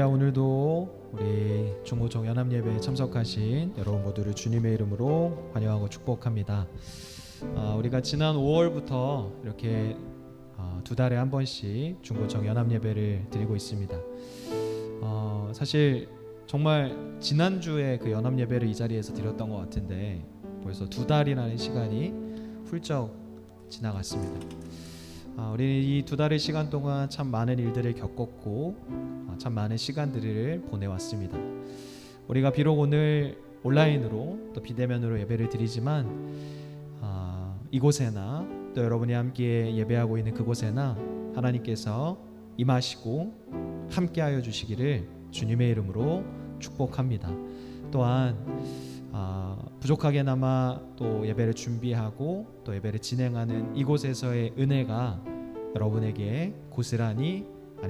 할렐루야. 오늘도 우리 중고청 연합예배에 참석하신 여러분 모두를 주님의 이름으로 환영하고 축복합니다. 우리가 지난 5월부터 이렇게 두 달에 한 번씩 중고청 연합예배를 드리고 있습니다. 사실 정말 지난주에 그 연합예배를 이 자리에서 드렸던 것 같은데 벌써 두 달이라는 시간이 훌쩍 지나갔습니다. 우리 이 두 달의 시간 동안 참 많은 일들을 겪었고 참 많은 시간들을 보내왔습니다. 우리가 비록 오늘 온라인으로 또 비대면으로 예배를 드리지만 이곳에나 또 여러분이 함께 예배하고 있는 그곳에나 하나님께서 임하시고 함께하여 주시기를 주님의 이름으로 축복합니다. 또한 부족하게나마 또 예배를 준비하고 또 예배를 진행하는 이곳에서의 은혜가 여러분에게 고스란히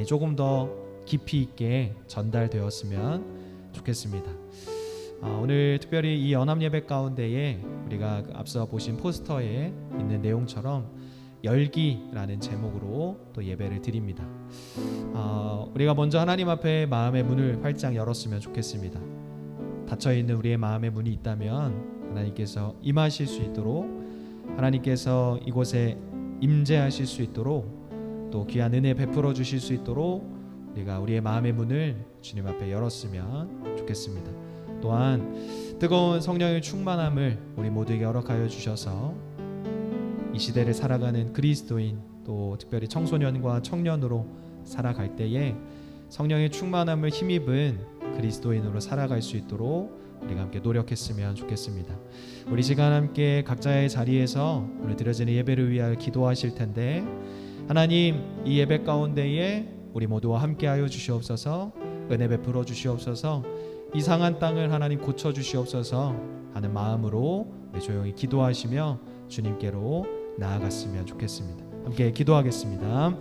조금 더 깊이 있게 전달되었으면 좋겠습니다. 오늘 특별히 이 연합예배 가운데에 우리가 앞서 보신 포스터에 있는 내용처럼 열기라는 제목으로 또 예배를 드립니다. 우리가 먼저 하나님 앞에 마음의 문을 활짝 열었으면 좋겠습니다. 닫혀있는 우리의 마음의 문이 있다면 하나님께서 임하실 수 있도록, 하나님께서 이곳에 임재하실 수 있도록, 또 귀한 은혜 베풀어 주실 수 있도록 우리가 우리의 마음의 문을 주님 앞에 열었으면 좋겠습니다. 또한 뜨거운 성령의 충만함을 우리 모두에게 허락하여 주셔서 이 시대를 살아가는 그리스도인, 또 특별히 청소년과 청년으로 살아갈 때에 성령의 충만함을 힘입은 그리스도인으로 살아갈 수 있도록 우리가 함께 노력했으면 좋겠습니다. 우리 시간 함께 각자의 자리에서 오늘 드려지는 예배를 위하여 기도하실 텐데, 하나님, 이 예배 가운데에 우리 모두와 함께하여 주시옵소서. 은혜 베풀어 주시옵소서. 이상한 땅을 하나님 고쳐 주시옵소서 하는 마음으로 우리 조용히 기도하시며 주님께로 나아갔으면 좋겠습니다. 함께 기도하겠습니다.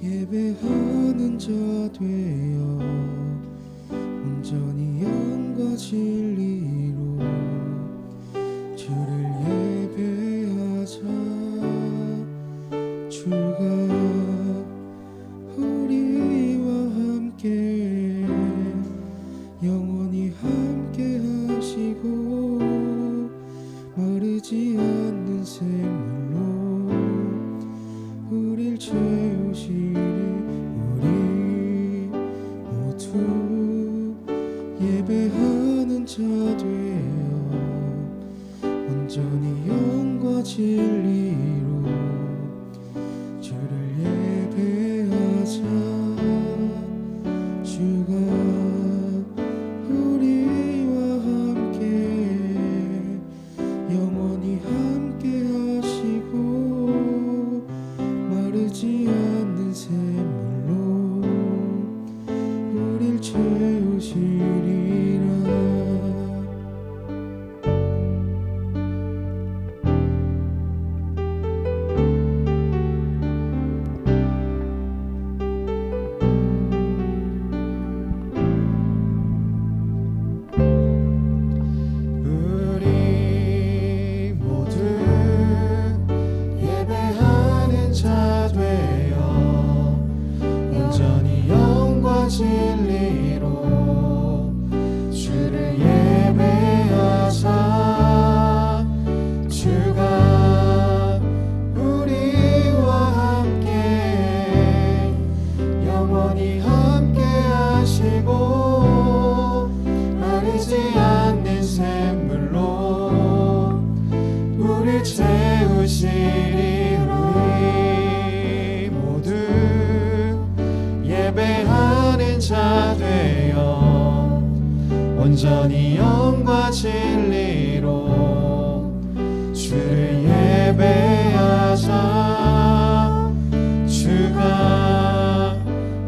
예배하는 자 되어 온전히 영과 진리로 주를 예배하자. 주가 우리와 함께 영원히 함께 하시고 마르지 않는 샘물로 우릴 채우시리. 우리 모두 예배하는 자 되어 온전히 영과 진리로 주를 예배하자. 주가 우리와 함께 영원히 함께 하시고 마르지 않는 샘물로 우릴 채우시리라. 온전히 영과 진리로 주를 예배하자. 주가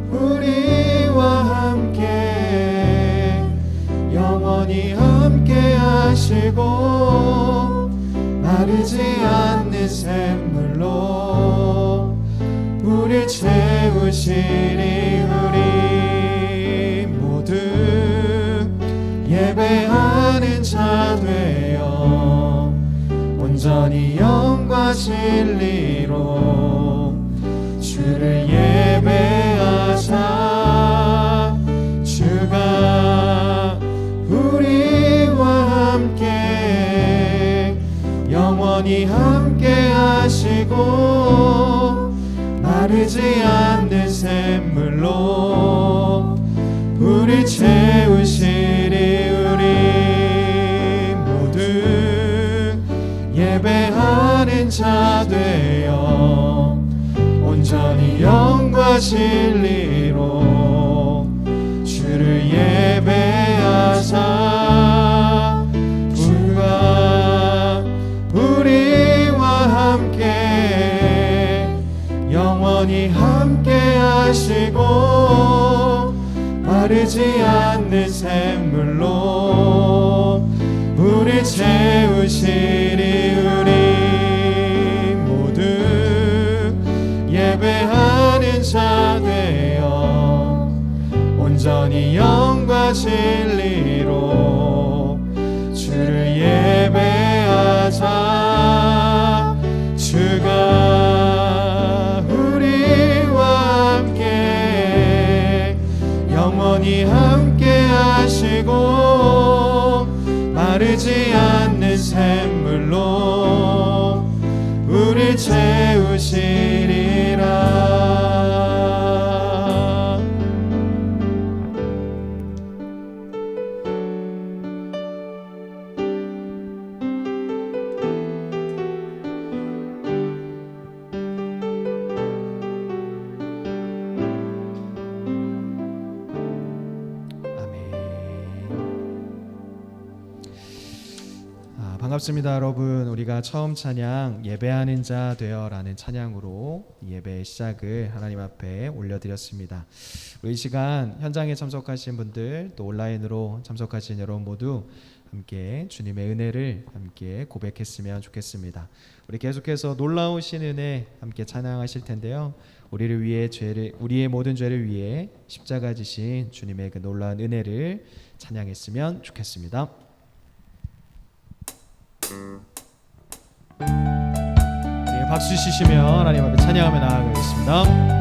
우리와 함께 영원히 함께 하시고 마르지 않는 샘물로 우릴 채우시리. 우리 모두 예배하는 자 되어 온전히 영과 진리로 주를 예배하자. 주가 우리와 함께 영원히 함께 하시고 마르지 않는 샘물로 우리 채우시리. 우리 모두 예배하는 자 되어 온전히 영과 진리로 주를 예배하자. 주가 우리와 함께 영원히 함께 하시고 마르지 않는 샘물로 우리 채우시리. 우리 모두 예배하는 자 되어 온전히 영과 진리로 주를 예배하자. 주가 우리와 함께 영원히 함께 하시고 마르지 않는 샘물로 우리 채우시리라. 반갑습니다, 여러분. 우리가 처음 찬양 예배하는 자 되어라는 찬양으로 예배의 시작을 하나님 앞에 올려드렸습니다. 우리 이 시간 현장에 참석하신 분들 또 온라인으로 참석하신 여러분 모두 함께 주님의 은혜를 함께 고백했으면 좋겠습니다. 우리 계속해서 놀라우신 은혜 함께 찬양하실 텐데요. 우리를 위해 우리의 모든 죄를 위해 십자가 지신 주님의 그 놀라운 은혜를 찬양했으면 좋겠습니다. 네, 박수 치시며 하나님 앞에 찬양하며 나아가겠습니다.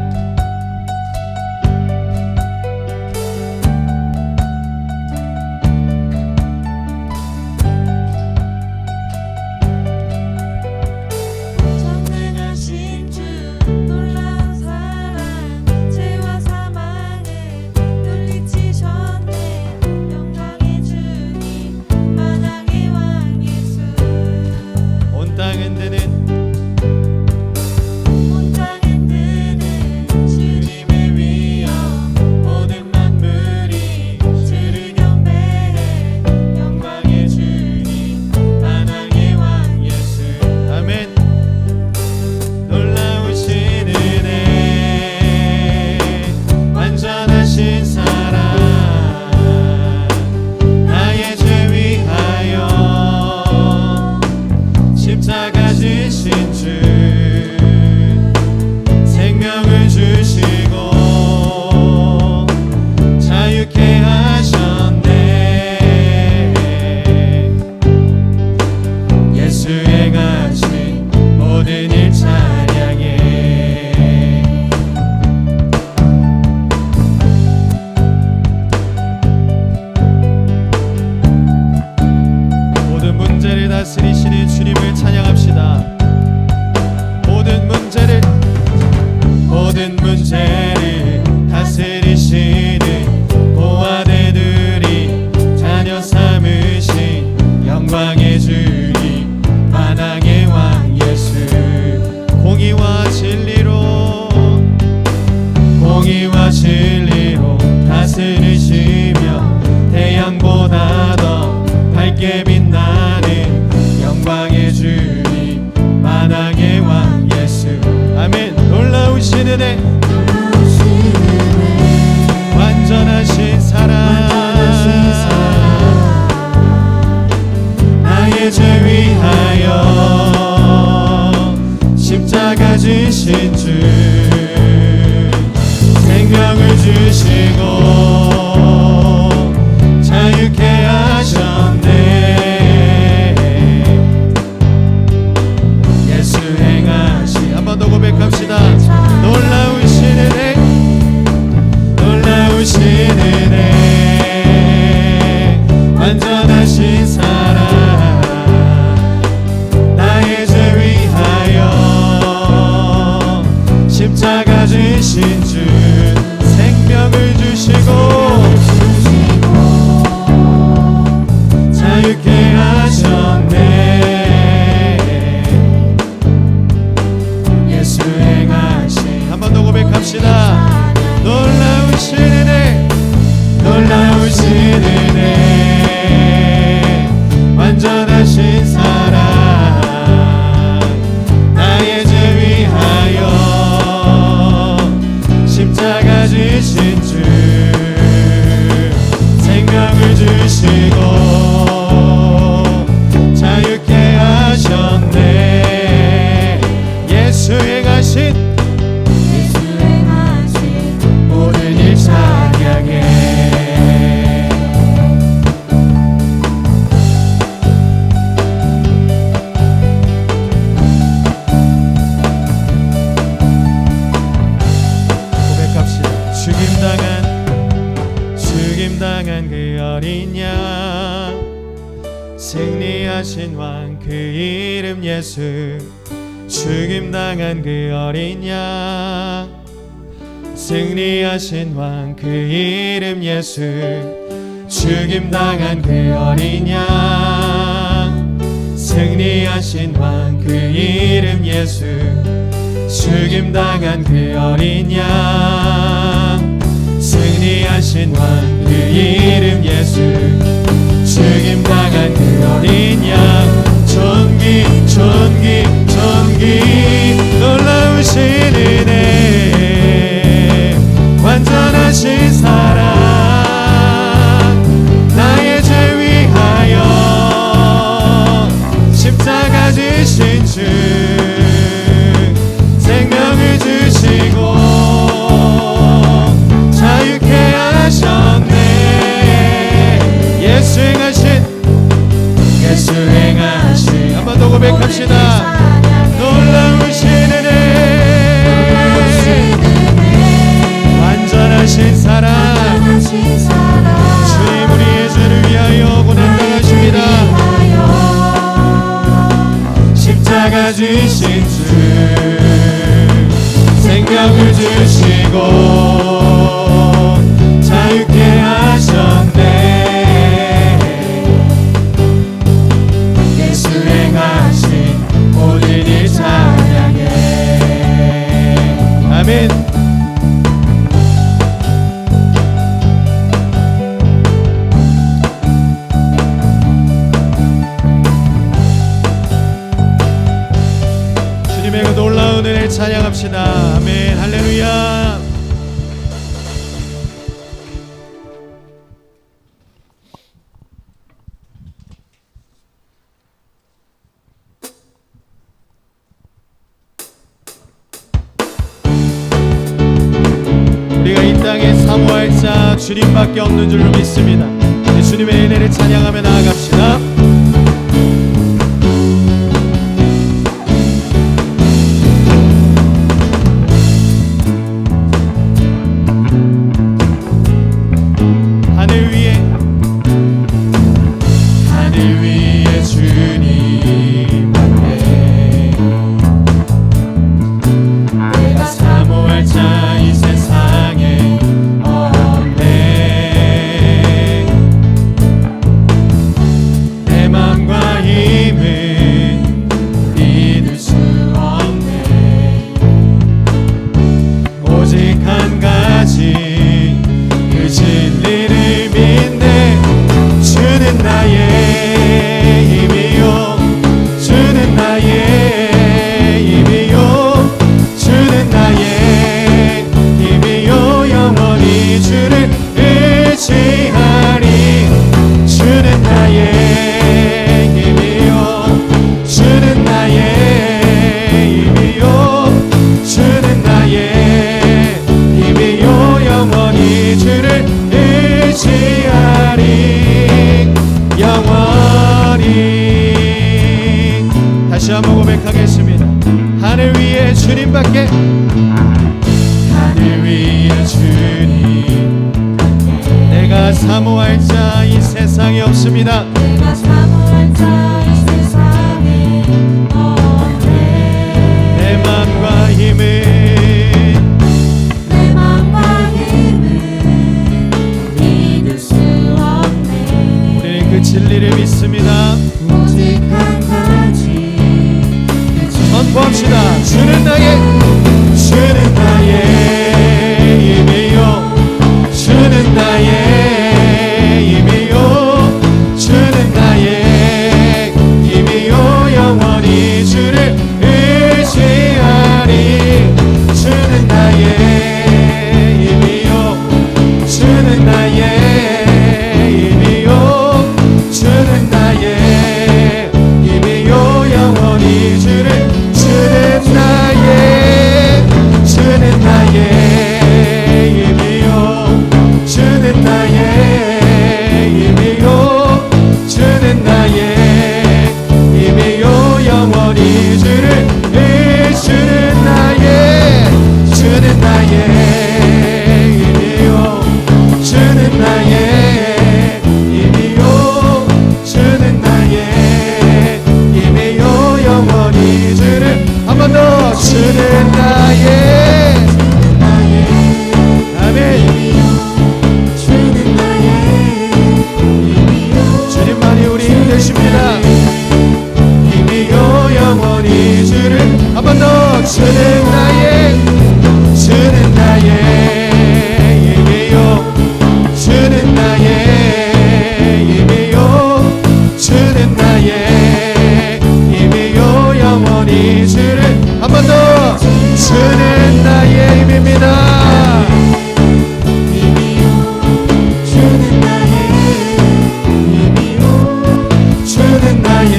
다스리시는 주님을 찬양합시다. 모든 문제를 다스리시는 고아들들이 자녀 삼으신 영광의 주님 만왕의 왕 예수. 공의와 진리로 다스리시며 태양보다 은혜 완전하신 사랑 나의 죄 위하여 십자가 지신 주 생명을 주시고 자유케 하셨네. 예수 행하신 한 번 더 고백합시다. 놀라우신 은혜 놀라우신 은혜 완전하신 사랑 나의 죄 위하여 십자가 지신 주 생명을 주시고 자유케 하셨네. 예수 행하신 한 번 더 고백합시다. 놀라우신 은혜 놀라우신 은혜 완전하신 사랑 나의 죄 위하여 십자가 지신 주 생명을 주시고 자유케 하셨네. 예수 행하신 모든 일 찬양해. 고백합시다. 죽임당한 그 어린 양 승리하신 왕 그 이름 예수 죽임당한 그 어린 양 승리하신 왕 그 이름 예수 죽임당한 그 어린 양 승리하신 왕 그 이름 예수 죽임당한 그 어린 양 승리하신 왕 그 이름 예수 죽임당한 그 어린 양 존귀 놀라우신 은혜 완전하신 사랑 나의 죄 위하여 십자가 지신 주 생명을 주시고 자유케 하셨네. 예수 행하신 한 번 더 고백합시다. 놀라우신 은혜 완전하신 사랑 주님 우리의 죄를 위하여 고난당하십니다. 십자가 지신 주 생명을 주시고 자유케 하셨네. 예수 행하신 모든 일 찬양해. 아멘. 주님의 그 놀라운 은혜를 찬양합시다. 아멘. 할렐루야. 우리가 이 땅에 사모할 자 주님밖에 없는 줄로 믿습니다. 주님의 은혜를 찬양하며 나아갑시다. 하늘 위에 주님 앞에 내가 사모할 자 이 세상에 없네. 내 맘과 힘은 믿을 수 없네. 오직 한 가지 그 진리를 믿네. 주는 나의 힘이요 주는 나의 힘이요 주는 나의 사모할 자 이 세상에 없습니다. 내가 사모할 자 이 세상에 없네. 내 마음과 힘을 내 맘과 힘을 믿을 수 없네. 우리는 그 진리를 믿습니다. 오직 한 가지 선포합시다. 주는 나의 힘이요, 주는 나의 힘이요, 주는 나의 힘이요, 영원히 주를 의지하리. 주는 나의 힘이요, 주는 나의 힘이요, 주는 나의 힘이요, 영원히 주를. 주는 나의 힘이요, 주는 나의 힘이요, 주는 나의 힘이요, 영원히 주를. 주는 나의 힘이요, 주는 나의 힘이요, 주는 나의 힘이요, 영원히 주를. 한 번 더. 주는 나의 아멘. 주는 나의 힘이요. 주님만이 우리 힘 되십니다. 힘이요, 영원히 주를. 한 번 더. 주는 나의 힘이요, 주는 나의 힘이요, 주는 나의 힘이요, 영원히 주를. 한 번 더. 주는 나의 힘입니다. 주는 나의 힘이요. 주는 나의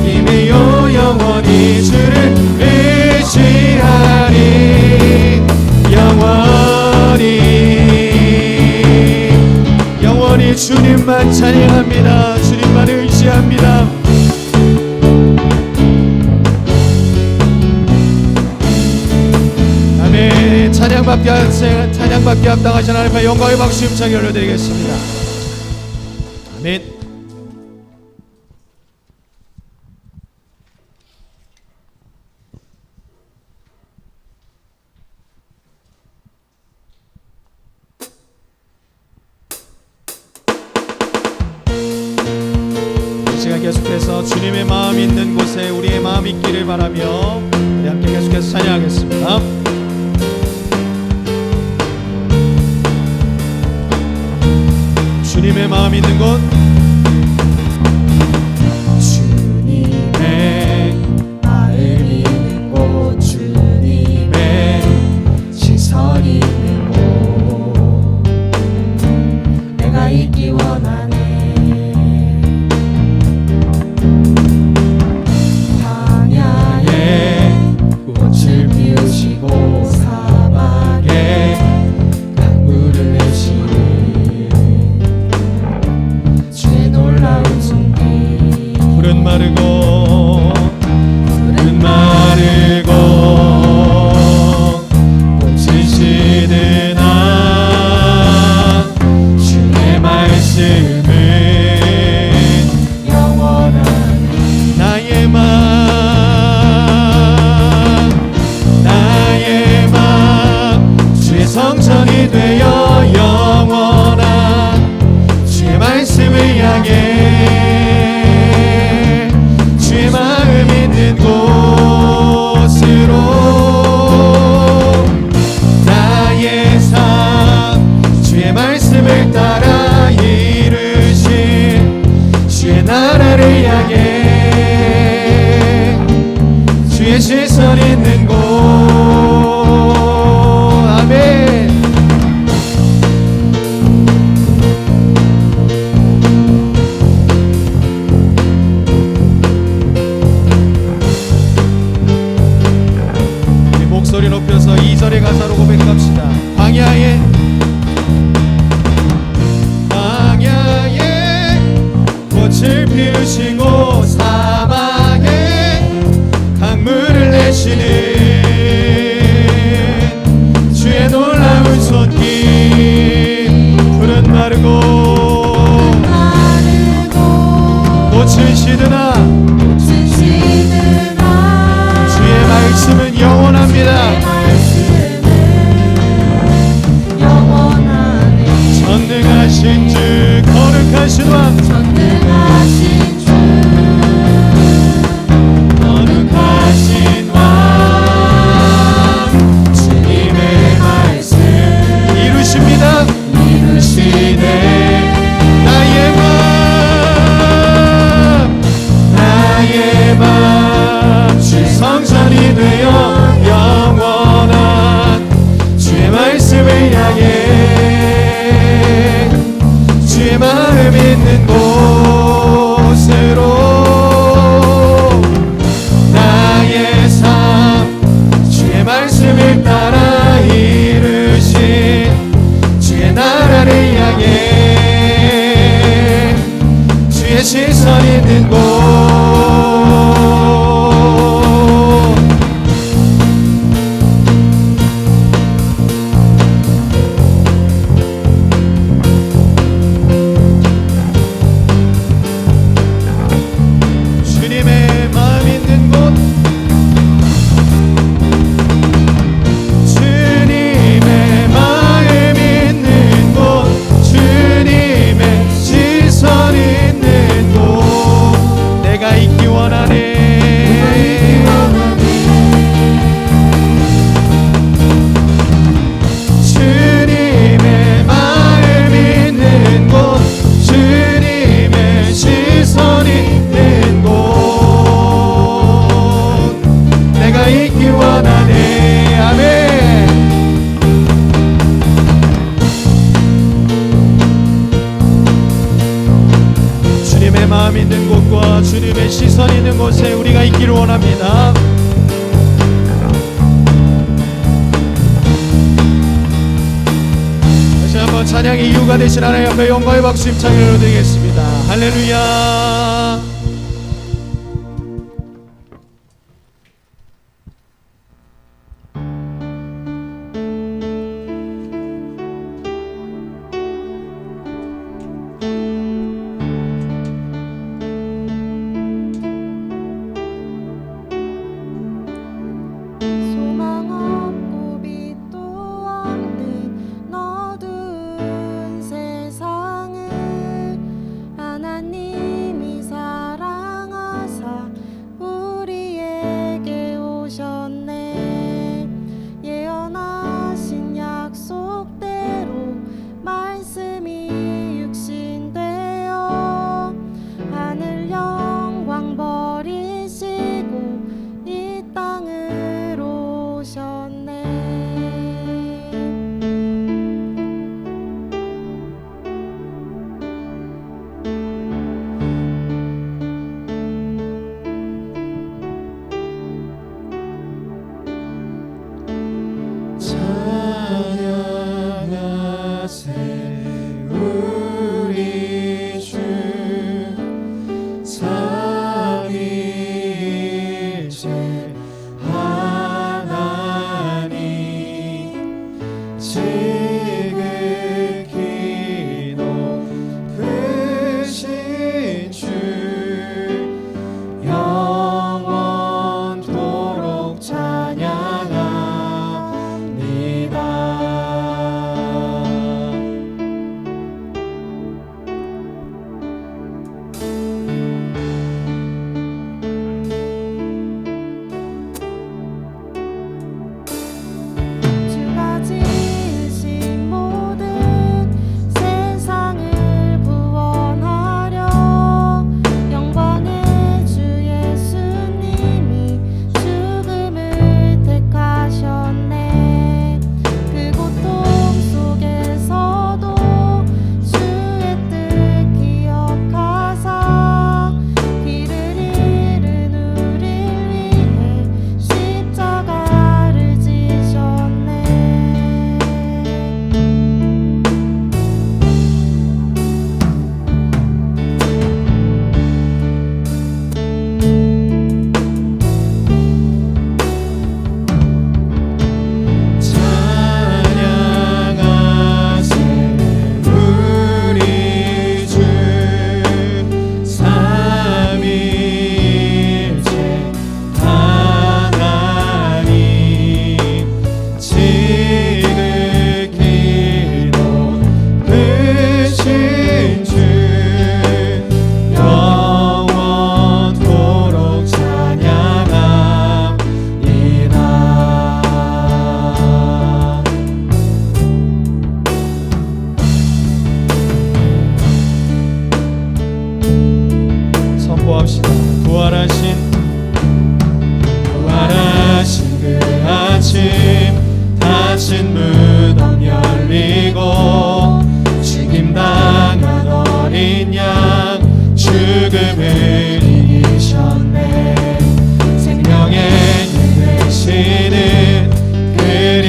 힘이요, 영원히 주를 의지하리. 영원히 주님만 찬양합니다. 주님만 의지합니다. 아멘. 찬양받게 합당하신 하나님의 영광의 박수 힘차게 올려드리겠습니다. 아멘. 이 시간 계속해서 주님의 마음 있는 곳에 우리의 마음 있기를 바라며 우리 함께 계속해서 찬양하겠습니다. 주님의 마음 있는 곳, 주님의 마음 있는 곳, 주님의 시선 있는 곳, 내가 있기 원하네. 광야에 꽃을 피우시고 사막에 강물을 내시는 주의 놀라운 손길. 푸른 마르고 꽃이 시드나 주의 말씀은 영원한 나의 맘 주의 성전이 되어 영원한 주의 말씀을 향해 주의 마음 있는 곳으로 나의 삶 주의 말씀을 따라 이루신 주의 나라를 향해 주의 시선 있는 곳. 아멘. 우리 목소리 높여서 2절의 가사로 고백합시다. 광야에 꽃을 피우시고 사막에 강물을 내시는 주의 놀라운 손길. 푸른 마른 따라 이루신 주의 나라를 향해 주의 시선 있는 곳 주님의 마음 있는 곳 주님의 마음 있는 곳 주님의 시선 있는 곳 내가 있기 원하네 주님의 마음 있는 곳 주님의 시선 있는 곳 내가 있기 원하네 아멘 주님의 마음 있는 곳과 주님의 시선 있는 곳에 우리가 있기를 원합니다. 다시 한번 찬양의 이유가 되신 하나님 앞에 영광의 박수 힘차게 드리겠습니다. 할렐루야. 소망 없고 빛도 없는 어두운 세상을 하나님이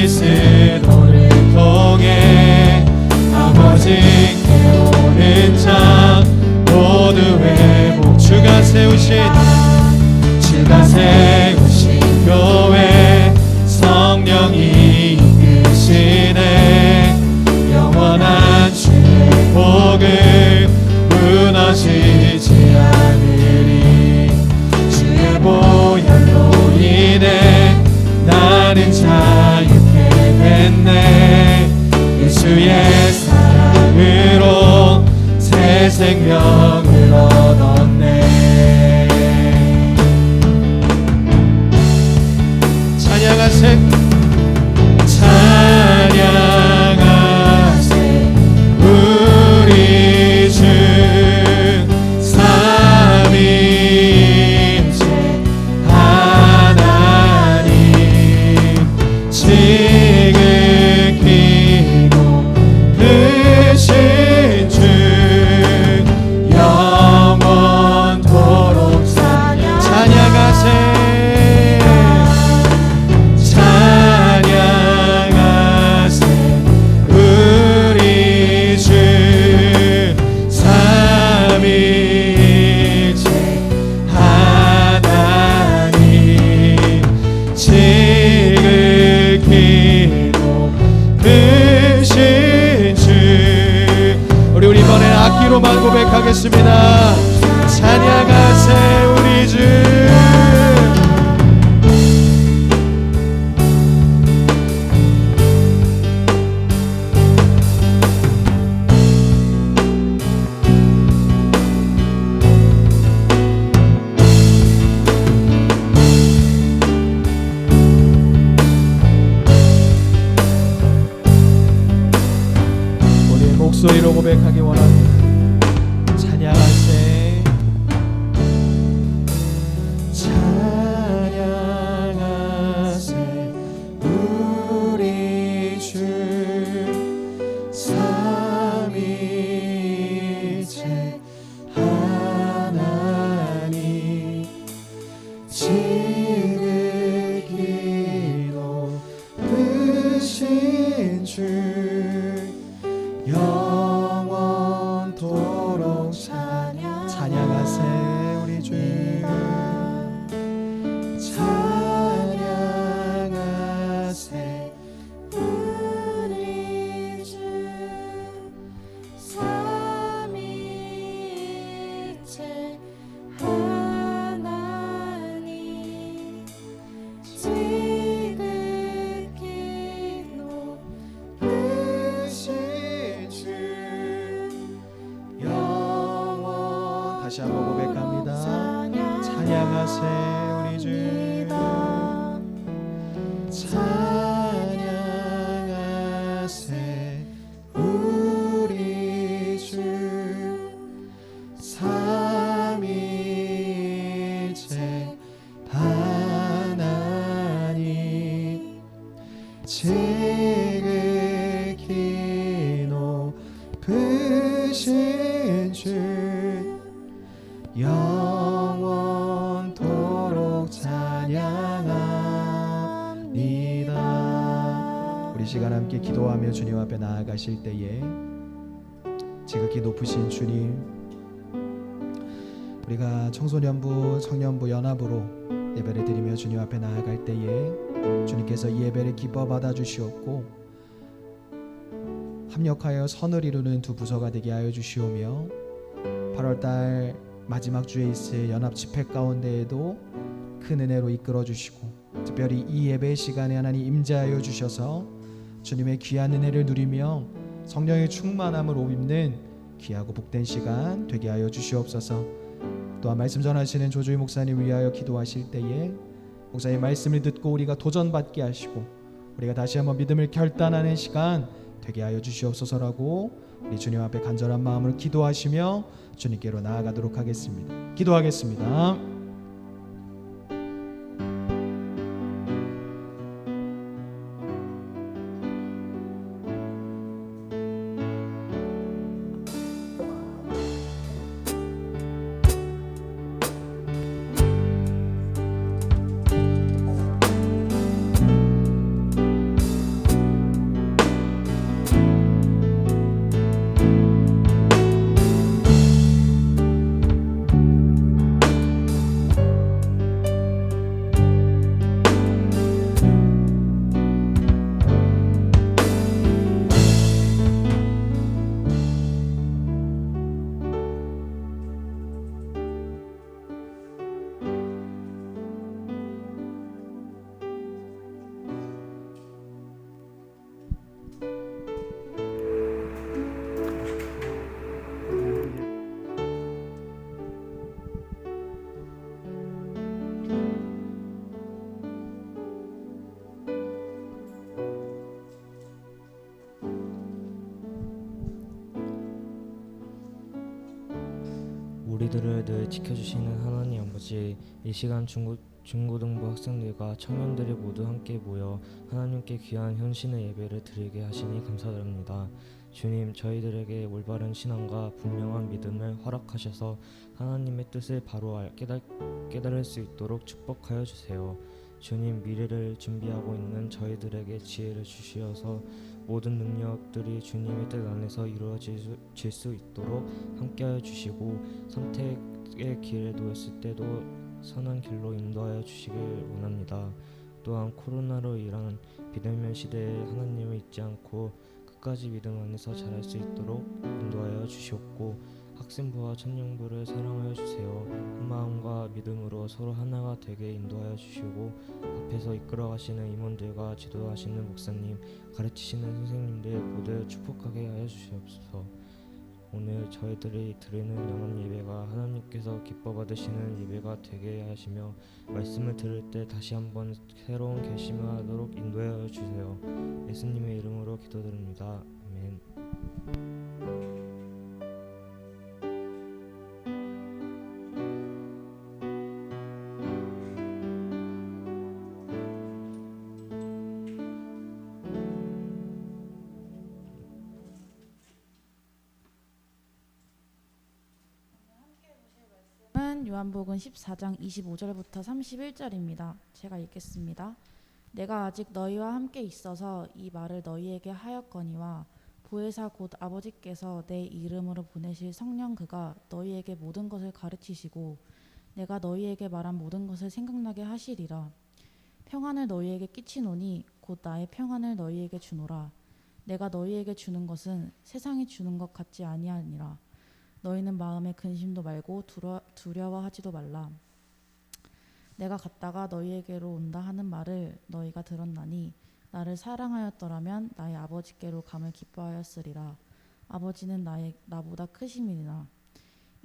그리스도를 통해 아버지께 오는 자 모두 회복. 주가 세우신 교회 성령이 이끄시네. 영원한 주의 복을 무너지지 않으리. 주의 보혈로 인해 나는 자유케 됐네. 예수의 사랑으로 새 생명을 얻었네. 찬양하세 찬양하세 우리 주 삼위일체 하나님. 지극히 높으신 주 영원토록 찬양하세 악기로만 고백하겠습니다. 찬양하세 우리 주. 우리 목소리로 고백하기 원합니다. 찬양하세 찬양하세 우리 주 삼위일체 하나님. 지극히 높으신 주 영원토록 찬양하세 우리 주. 찬양하세 우리 주 삼위일체 하나님. 지극히 높으신 주 영원. 다시 한번 고백합니다. 찬양하세 우리 주. 찬양하세 우리 주 삼위일체 하나님. 지극히 높으신 주 영원토록 찬양합니다. 우리 시간 함께 기도하며 주님 앞에 나아가실 때에 지극히 높으신 주님, 우리가 청소년부, 청년부 연합으로 예배를 드리며 주님 앞에 나아갈 때에 주님께서 이 예배를 기뻐 받아주시옵고 합력하여 선을 이루는 두 부서가 되게 하여 주시오며 8월달 마지막 주에 있을 연합 집회 가운데에도 큰 은혜로 이끌어 주시고 특별히 이 예배 시간에 하나님 임재하여 주셔서 주님의 귀한 은혜를 누리며 성령의 충만함을 입는 귀하고 복된 시간 되게 하여 주시옵소서. 또한 말씀 전하시는 조주희 목사님 위하여 기도하실 때에 목사님 말씀을 듣고 우리가 도전받게 하시고 우리가 다시 한번 믿음을 결단하는 시간 되게 하여 주시옵소서라고 우리 주님 앞에 간절한 마음으로 기도하시며 주님께로 나아가도록 하겠습니다. 기도하겠습니다. 저희들을 늘 지켜주시는 하나님 아버지, 이 시간 중고등부 학생들과 청년들이 모두 함께 모여 하나님께 귀한 헌신의 예배를 드리게 하시니 감사드립니다. 주님, 저희들에게 올바른 신앙과 분명한 믿음을 허락하셔서 하나님의 뜻을 바로 깨달을 수 있도록 축복하여 주세요. 주님, 미래를 준비하고 있는 저희들에게 지혜를 주시어서 모든 능력들이 주님의 뜻 안에서 이루어질 수 있도록 함께하여 주시고, 선택의 길에 놓였을 때도 선한 길로 인도하여 주시길 원합니다. 또한 코로나로 인한 비대면 시대에 하나님을 잊지 않고 끝까지 믿음 안에서 자랄 수 있도록 인도하여 주시옵고, 학생부와 청년부를 사랑하여 주세요. 한 마음과 믿음으로 서로 하나가 되게 인도하여 주시고, 앞에서 이끌어 가시는 임원들과 지도하시는 목사님, 가르치시는 선생님들 모두 축복하게 하여 주시옵소서. 오늘 저희들이 드리는 영혼 예배가 하나님께서 기뻐 받으시는 예배가 되게 하시며, 말씀을 들을 때 다시 한번 새로운 결심을 하도록 인도하여 주세요. 예수님의 이름으로 기도드립니다. 아멘. 요한복음 14장 25절부터 31절입니다. 제가 읽겠습니다. 내가 아직 너희와 함께 있어서 이 말을 너희에게 하였거니와 보혜사 곧 아버지께서 내 이름으로 보내실 성령 그가 너희에게 모든 것을 가르치시고 내가 너희에게 말한 모든 것을 생각나게 하시리라. 평안을 너희에게 끼치노니 곧 나의 평안을 너희에게 주노라. 내가 너희에게 주는 것은 세상이 주는 것 같지 아니하니라. 너희는 마음에 근심도 말고 두려워하지도 말라. 내가 갔다가 너희에게로 온다 하는 말을 너희가 들었나니 나를 사랑하였더라면 나의 아버지께로 감을 기뻐하였으리라. 아버지는 나보다 크심이니라.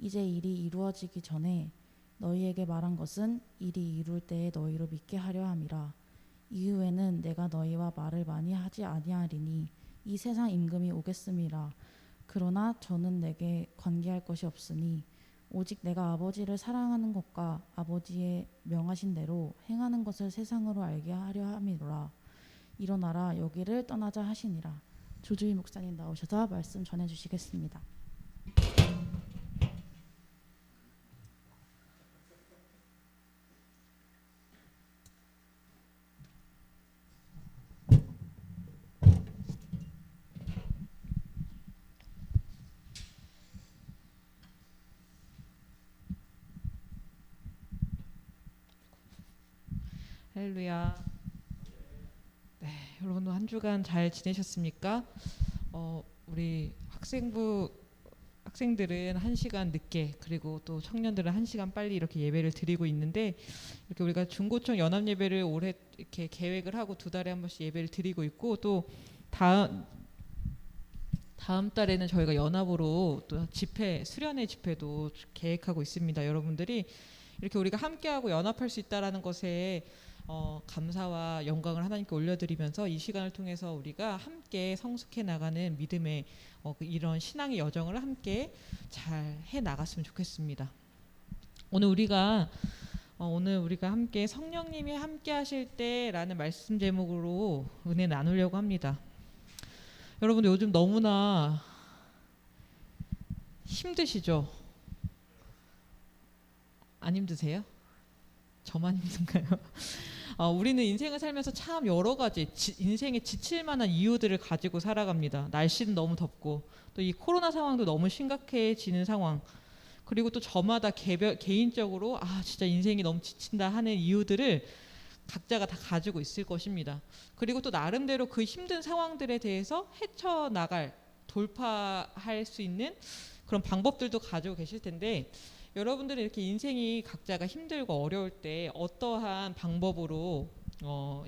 이제 일이 이루어지기 전에 너희에게 말한 것은 일이 이룰 때에 너희로 믿게 하려 함이라. 이후에는 내가 너희와 말을 많이 하지 아니하리니 이 세상 임금이 오겠음이라. 그러나 저는 내게 관계할 것이 없으니 오직 내가 아버지를 사랑하는 것과 아버지의 명하신 대로 행하는 것을 세상으로 알게 하려 함이로라. 일어나라 여기를 떠나자 하시니라. 조주희 목사님 나오셔서 말씀 전해주시겠습니다. 할렐루야. 네, 여러분 한 주간 잘 지내셨습니까? 우리 학생들은 1시간 늦게, 그리고 또 청년들은 1시간 빨리 이렇게 예배를 드리고 있는데, 이렇게 우리가 중고청 연합 예배를 올해 이렇게 계획을 하고 2달에 한 번씩 예배를 드리고 있고, 또 다음 달에는 저희가 연합으로 또 수련회 집회도 계획하고 있습니다. 여러분들이 이렇게 우리가 함께하고 연합할 수 있다라는 것에 감사와 영광을 하나님께 올려드리면서 이 시간을 통해서 우리가 함께 성숙해 나가는 믿음의 이런 신앙의 여정을 함께 잘 해 나갔으면 좋겠습니다. 오늘 우리가 함께 성령님이 함께 하실 때라는 말씀 제목으로 은혜 나누려고 합니다. 여러분들 요즘 너무나 힘드시죠? 안 힘드세요? 저만 힘든가요? 우리는 인생을 살면서 참 여러 가지 인생에 지칠 만한 이유들을 가지고 살아갑니다. 날씨는 너무 덥고, 또 이 코로나 상황도 너무 심각해지는 상황, 그리고 또 저마다 개인적으로 진짜 인생이 너무 지친다 하는 이유들을 각자가 다 가지고 있을 것입니다. 그리고 또 나름대로 그 힘든 상황들에 대해서 헤쳐나갈, 돌파할 수 있는 그런 방법들도 가지고 계실 텐데, 여러분들은 이렇게 인생이 각자가 힘들고 어려울 때 어떠한 방법으로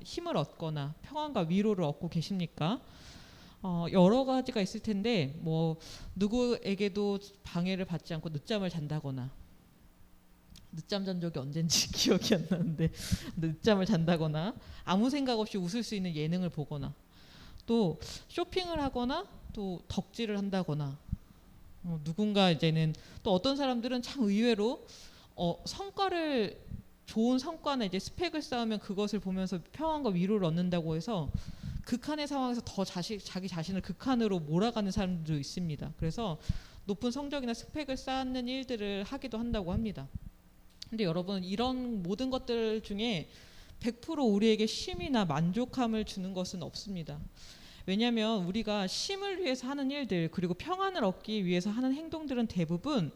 힘을 얻거나 평안과 위로를 얻고 계십니까? 여러 가지가 있을 텐데, 누구에게도 방해를 받지 않고 늦잠을 잔다거나, 늦잠 잔 적이 언젠지 기억이 안 나는데 늦잠을 잔다거나, 아무 생각 없이 웃을 수 있는 예능을 보거나, 또 쇼핑을 하거나, 또 덕질을 한다거나, 누군가 이제는 또 어떤 사람들은 참 의외로 성과를 좋은 성과나 이제 스펙을 쌓으면 그것을 보면서 평안과 위로를 얻는다고 해서 극한의 상황에서 더 자기 자신을 극한으로 몰아가는 사람들도 있습니다. 그래서 높은 성적이나 스펙을 쌓는 일들을 하기도 한다고 합니다. 근데 여러분, 이런 모든 것들 중에 100% 우리에게 쉼이나 만족함을 주는 것은 없습니다. 왜냐하면 우리가 쉼을 위해서 하는 일들, 그리고 평안을 얻기 위해서 하는 행동들은 대부분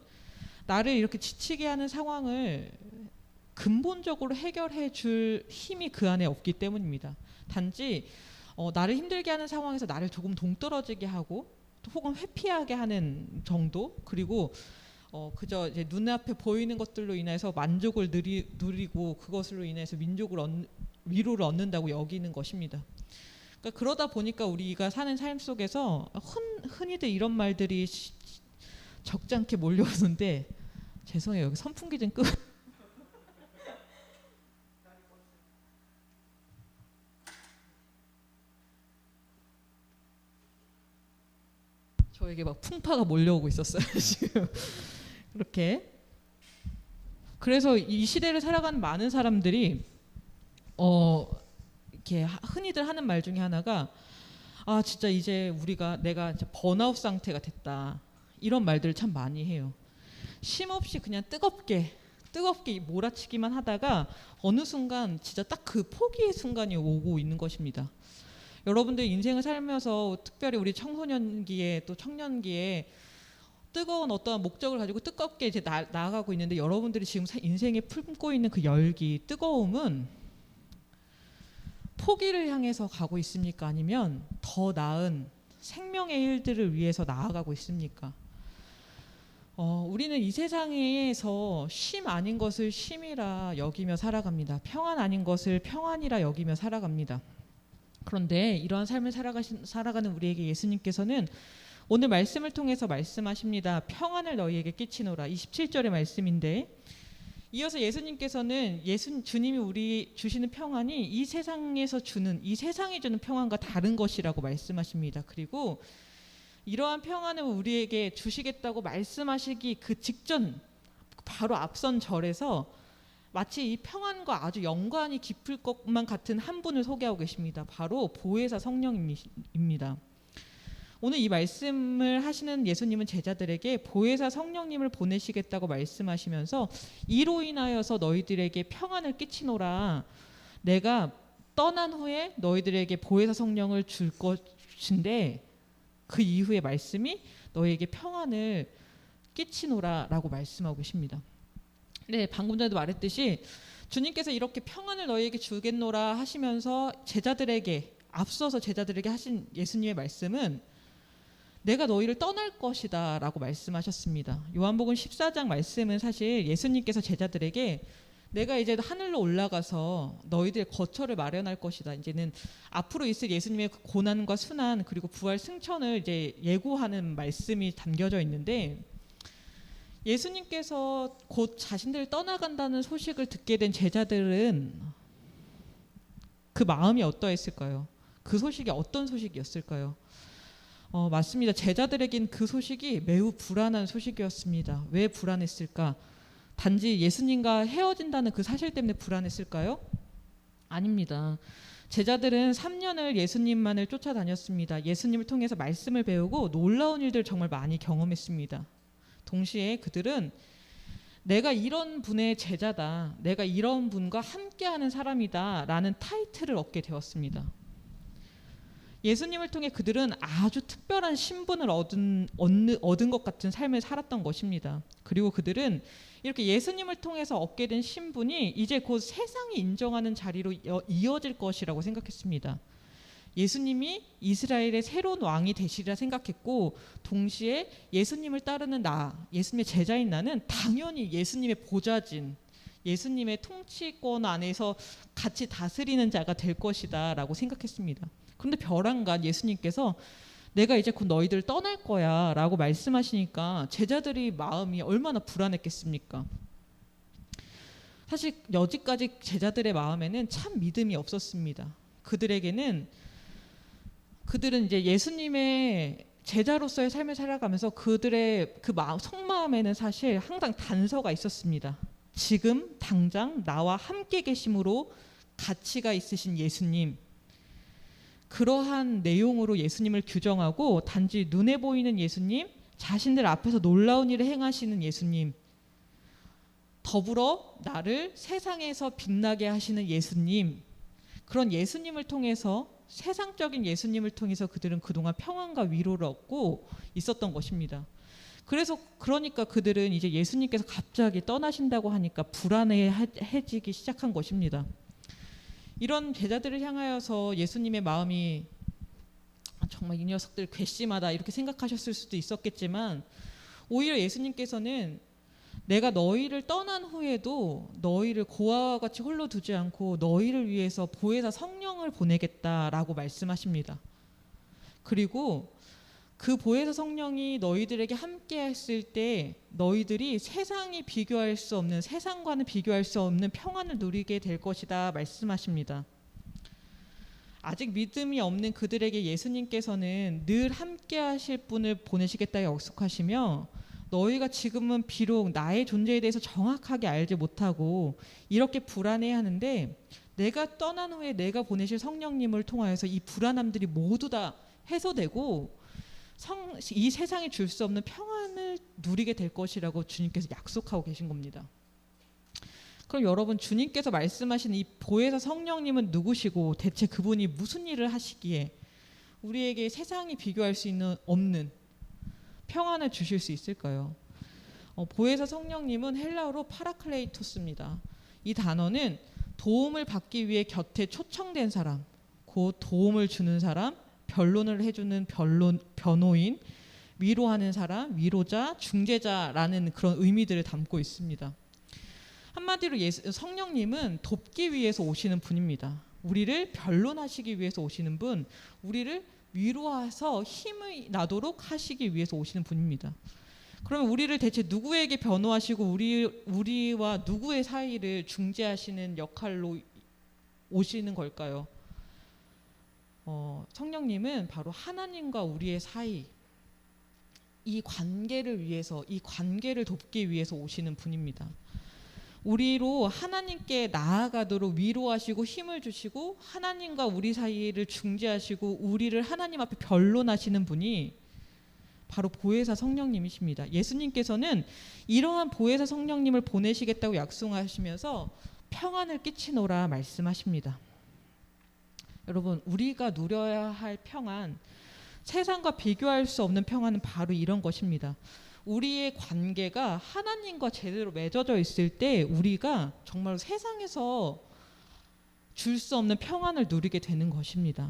나를 이렇게 지치게 하는 상황을 근본적으로 해결해 줄 힘이 그 안에 없기 때문입니다. 단지 나를 힘들게 하는 상황에서 나를 조금 동떨어지게 하고 혹은 회피하게 하는 정도, 그리고 그저 이제 눈앞에 보이는 것들로 인해서 만족을 누리고 그것으로 인해서 위로를 얻는다고 여기는 것입니다. 그러니까 그러다 보니까 우리가 사는 삶 속에서 흔히들 이런 말들이 적잖게 몰려오는데, 죄송해요, 여기 선풍기 좀 끄. 저에게 막 풍파가 몰려오고 있었어요 지금. 그렇게. 그래서 이 시대를 살아가는 많은 사람들이 이렇게 흔히들 하는 말 중에 하나가 진짜 이제 내가 진짜 번아웃 상태가 됐다, 이런 말들을 참 많이 해요. 쉼없이 그냥 뜨겁게 몰아치기만 하다가 어느 순간 진짜 딱 그 포기의 순간이 오고 있는 것입니다. 여러분들 인생을 살면서 특별히 우리 청소년기에 또 청년기에 뜨거운 어떠한 목적을 가지고 뜨겁게 이제 나아가고 있는데, 여러분들이 지금 인생에 품고 있는 그 열기, 뜨거움은 포기를 향해서 가고 있습니까? 아니면 더 나은 생명의 일들을 위해서 나아가고 있습니까? 우리는 이 세상에서 쉼 아닌 것을 쉼이라 여기며 살아갑니다. 평안 아닌 것을 평안이라 여기며 살아갑니다. 그런데 이러한 삶을 살아가는 우리에게 예수님께서는 오늘 말씀을 통해서 말씀하십니다. 평안을 너희에게 끼치노라. 27절의 말씀인데, 이어서 예수님께서는 주님이 우리 주시는 평안이 이 세상이 주는 평안과 다른 것이라고 말씀하십니다. 그리고 이러한 평안을 우리에게 주시겠다고 말씀하시기 그 직전, 바로 앞선 절에서 마치 이 평안과 아주 연관이 깊을 것만 같은 한 분을 소개하고 계십니다. 바로 보혜사 성령님입니다. 오늘 이 말씀을 하시는 예수님은 제자들에게 보혜사 성령님을 보내시겠다고 말씀하시면서 이로 인하여서 너희들에게 평안을 끼치노라, 내가 떠난 후에 너희들에게 보혜사 성령을 줄 것인데 그 이후의 말씀이 너희에게 평안을 끼치노라 라고 말씀하고 계십니다. 네, 방금 전에도 말했듯이 주님께서 이렇게 평안을 너희에게 주겠노라 하시면서 앞서서 제자들에게 하신 예수님의 말씀은 내가 너희를 떠날 것이다 라고 말씀하셨습니다. 요한복음 14장 말씀은 사실 예수님께서 제자들에게 내가 이제 하늘로 올라가서 너희들의 거처를 마련할 것이다, 이제는 앞으로 있을 예수님의 고난과 순환 그리고 부활 승천을 이제 예고하는 말씀이 담겨져 있는데, 예수님께서 곧 자신들을 떠나간다는 소식을 듣게 된 제자들은 그 마음이 어떠했을까요? 그 소식이 어떤 소식이었을까요? 맞습니다. 제자들에겐 그 소식이 매우 불안한 소식이었습니다. 왜 불안했을까? 단지 예수님과 헤어진다는 그 사실 때문에 불안했을까요? 아닙니다. 제자들은 3년을 예수님만을 쫓아다녔습니다. 예수님을 통해서 말씀을 배우고 놀라운 일들을 정말 많이 경험했습니다. 동시에 그들은 내가 이런 분의 제자다, 내가 이런 분과 함께하는 사람이다 라는 타이틀을 얻게 되었습니다. 예수님을 통해 그들은 아주 특별한 신분을 얻은 것 같은 삶을 살았던 것입니다. 그리고 그들은 이렇게 예수님을 통해서 얻게 된 신분이 이제 곧 세상이 인정하는 자리로 이어질 것이라고 생각했습니다. 예수님이 이스라엘의 새로운 왕이 되시리라 생각했고, 동시에 예수님을 따르는 예수님의 제자인 나는 당연히 예수님의 보좌진, 예수님의 통치권 안에서 같이 다스리는 자가 될 것이다 라고 생각했습니다. 그런데 벼랑간 예수님께서 내가 이제 곧 너희들 떠날 거야 라고 말씀하시니까 제자들이 마음이 얼마나 불안했겠습니까? 사실 여지까지 제자들의 마음에는 참 믿음이 없었습니다. 그들은 이제 예수님의 제자로서의 삶을 살아가면서 그들의 그 속마음에는 사실 항상 단서가 있었습니다. 지금 당장 나와 함께 계심으로 가치가 있으신 예수님, 그러한 내용으로 예수님을 규정하고 단지 눈에 보이는 예수님, 자신들 앞에서 놀라운 일을 행하시는 예수님, 더불어 나를 세상에서 빛나게 하시는 예수님, 그런 예수님을 통해서, 세상적인 예수님을 통해서 그들은 그동안 평안과 위로를 얻고 있었던 것입니다. 그러니까 그들은 이제 예수님께서 갑자기 떠나신다고 하니까 불안해지기 시작한 것입니다. 이런 제자들을 향하여서 예수님의 마음이 정말 이 녀석들 괘씸하다 이렇게 생각하셨을 수도 있었겠지만, 오히려 예수님께서는 내가 너희를 떠난 후에도 너희를 고아와 같이 홀로 두지 않고 너희를 위해서 보혜사 성령을 보내겠다라고 말씀하십니다. 그리고 그 보혜사 성령이 너희들에게 함께 했을 때 너희들이 세상과는 비교할 수 없는 평안을 누리게 될 것이다 말씀하십니다. 아직 믿음이 없는 그들에게 예수님께서는 늘 함께 하실 분을 보내시겠다 약속하시며, 너희가 지금은 비록 나의 존재에 대해서 정확하게 알지 못하고 이렇게 불안해하는데, 내가 떠난 후에 내가 보내실 성령님을 통하여서 이 불안함들이 모두 다 해소되고 이 세상에 줄 수 없는 평안을 누리게 될 것이라고 주님께서 약속하고 계신 겁니다. 그럼 여러분, 주님께서 말씀하신 이 보혜사 성령님은 누구시고 대체 그분이 무슨 일을 하시기에 우리에게 세상이 비교할 수 없는 평안을 주실 수 있을까요? 보혜사 성령님은 헬라어로 파라클레이토스입니다. 이 단어는 도움을 받기 위해 곁에 초청된 사람, 곧 도움을 주는 사람, 변론을 해주는 변호인, 위로하는 사람, 위로자, 중재자라는 그런 의미들을 담고 있습니다. 한마디로 성령님은 돕기 위해서 오시는 분입니다. 우리를 변론하시기 위해서 오시는 분, 우리를 위로해서 힘이 나도록 하시기 위해서 오시는 분입니다. 그러면 우리를 대체 누구에게 변호하시고 우리와 누구의 사이를 중재하시는 역할로 오시는 걸까요? 성령님은 바로 하나님과 우리의 사이, 이 관계를 위해서, 이 관계를 돕기 위해서 오시는 분입니다. 우리로 하나님께 나아가도록 위로하시고 힘을 주시고 하나님과 우리 사이를 중재하시고 우리를 하나님 앞에 변론하시는 분이 바로 보혜사 성령님이십니다. 예수님께서는 이러한 보혜사 성령님을 보내시겠다고 약속하시면서 평안을 끼치노라 말씀하십니다. 여러분, 우리가 누려야 할 평안, 세상과 비교할 수 없는 평안은 바로 이런 것입니다. 우리의 관계가 하나님과 제대로 맺어져 있을 때 우리가 정말 세상에서 줄 수 없는 평안을 누리게 되는 것입니다.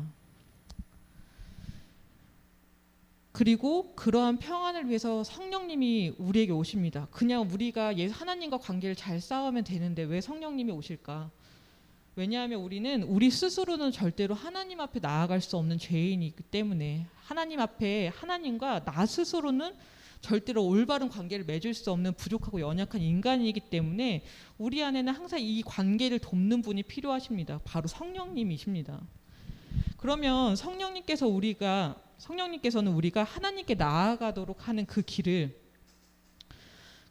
그리고 그러한 평안을 위해서 성령님이 우리에게 오십니다. 그냥 우리가 하나님과 관계를 잘 쌓으면 되는데 왜 성령님이 오실까? 왜냐하면 우리는 우리 스스로는 절대로 하나님 앞에 나아갈 수 없는 죄인이기 때문에, 하나님 앞에 하나님과 나 스스로는 절대로 올바른 관계를 맺을 수 없는 부족하고 연약한 인간이기 때문에 우리 안에는 항상 이 관계를 돕는 분이 필요하십니다. 바로 성령님이십니다. 그러면 성령님께서는 우리가 하나님께 나아가도록 하는 그 길을,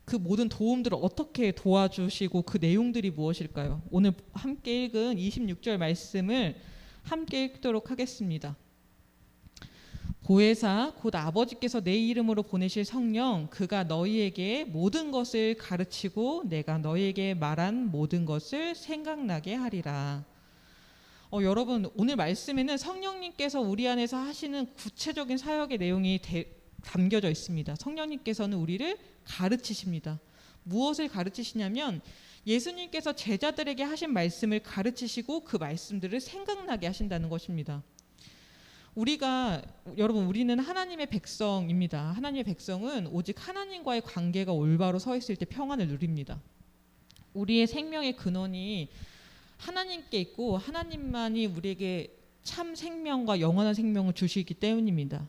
그 모든 도움들을 어떻게 도와주시고 그 내용들이 무엇일까요? 오늘 함께 읽은 26절 말씀을 함께 읽도록 하겠습니다. 보혜사 곧 아버지께서 내 이름으로 보내실 성령, 그가 너희에게 모든 것을 가르치고 내가 너희에게 말한 모든 것을 생각나게 하리라. 여러분, 오늘 말씀에는 성령님께서 우리 안에서 하시는 구체적인 사역의 내용이 담겨져 있습니다. 성령님께서는 우리를 가르치십니다. 무엇을 가르치시냐면 예수님께서 제자들에게 하신 말씀을 가르치시고 그 말씀들을 생각나게 하신다는 것입니다. 우리는 하나님의 백성입니다. 하나님의 백성은 오직 하나님과의 관계가 올바로 서 있을 때 평안을 누립니다. 우리의 생명의 근원이 하나님께 있고 하나님만이 우리에게 참 생명과 영원한 생명을 주시기 때문입니다.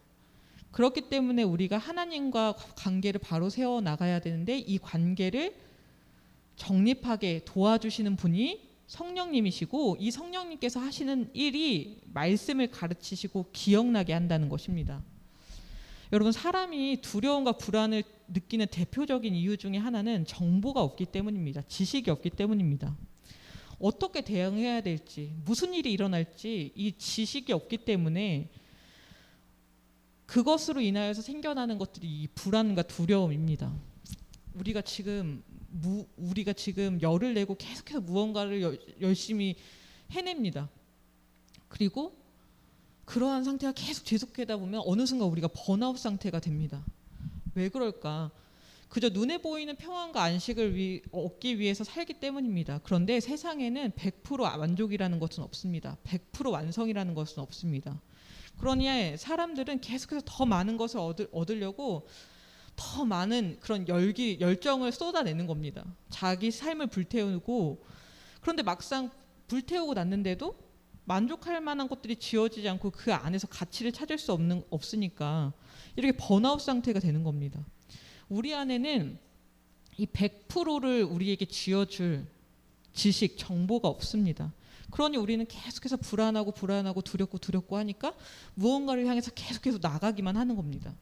그렇기 때문에 우리가 하나님과 관계를 바로 세워 나가야 되는데, 이 관계를 정립하게 도와주시는 분이 성령님이시고, 이 성령님께서 하시는 일이 말씀을 가르치시고 기억나게 한다는 것입니다. 여러분, 사람이 두려움과 불안을 느끼는 대표적인 이유 중에 하나는 정보가 없기 때문입니다. 지식이 없기 때문입니다. 어떻게 대응해야 될지, 무슨 일이 일어날지 이 지식이 없기 때문에 그것으로 인하여서 생겨나는 것들이 이 불안과 두려움입니다. 우리가 지금 열을 내고 계속해서 무언가를 열심히 해냅니다. 그리고 그러한 상태가 계속 지속되다 보면 어느 순간 우리가 번아웃 상태가 됩니다. 왜 그럴까? 그저 눈에 보이는 평안과 안식을 얻기 위해서 살기 때문입니다. 그런데 세상에는 100% 만족이라는 것은 없습니다. 100% 완성이라는 것은 없습니다. 그러니 사람들은 계속해서 더 많은 것을 얻으려고 더 많은 그런 열정을 쏟아내는 겁니다. 자기 삶을 불태우고, 그런데 막상 불태우고 났는데도 만족할 만한 것들이 지어지지 않고 그 안에서 가치를 찾을 수 없으니까 이렇게 번아웃 상태가 되는 겁니다. 우리 안에는 이 100%를 우리에게 쥐어줄 지식, 정보가 없습니다. 그러니 우리는 계속해서 불안하고 두렵고 하니까 무언가를 향해서 계속해서 나가기만 하는 겁니다.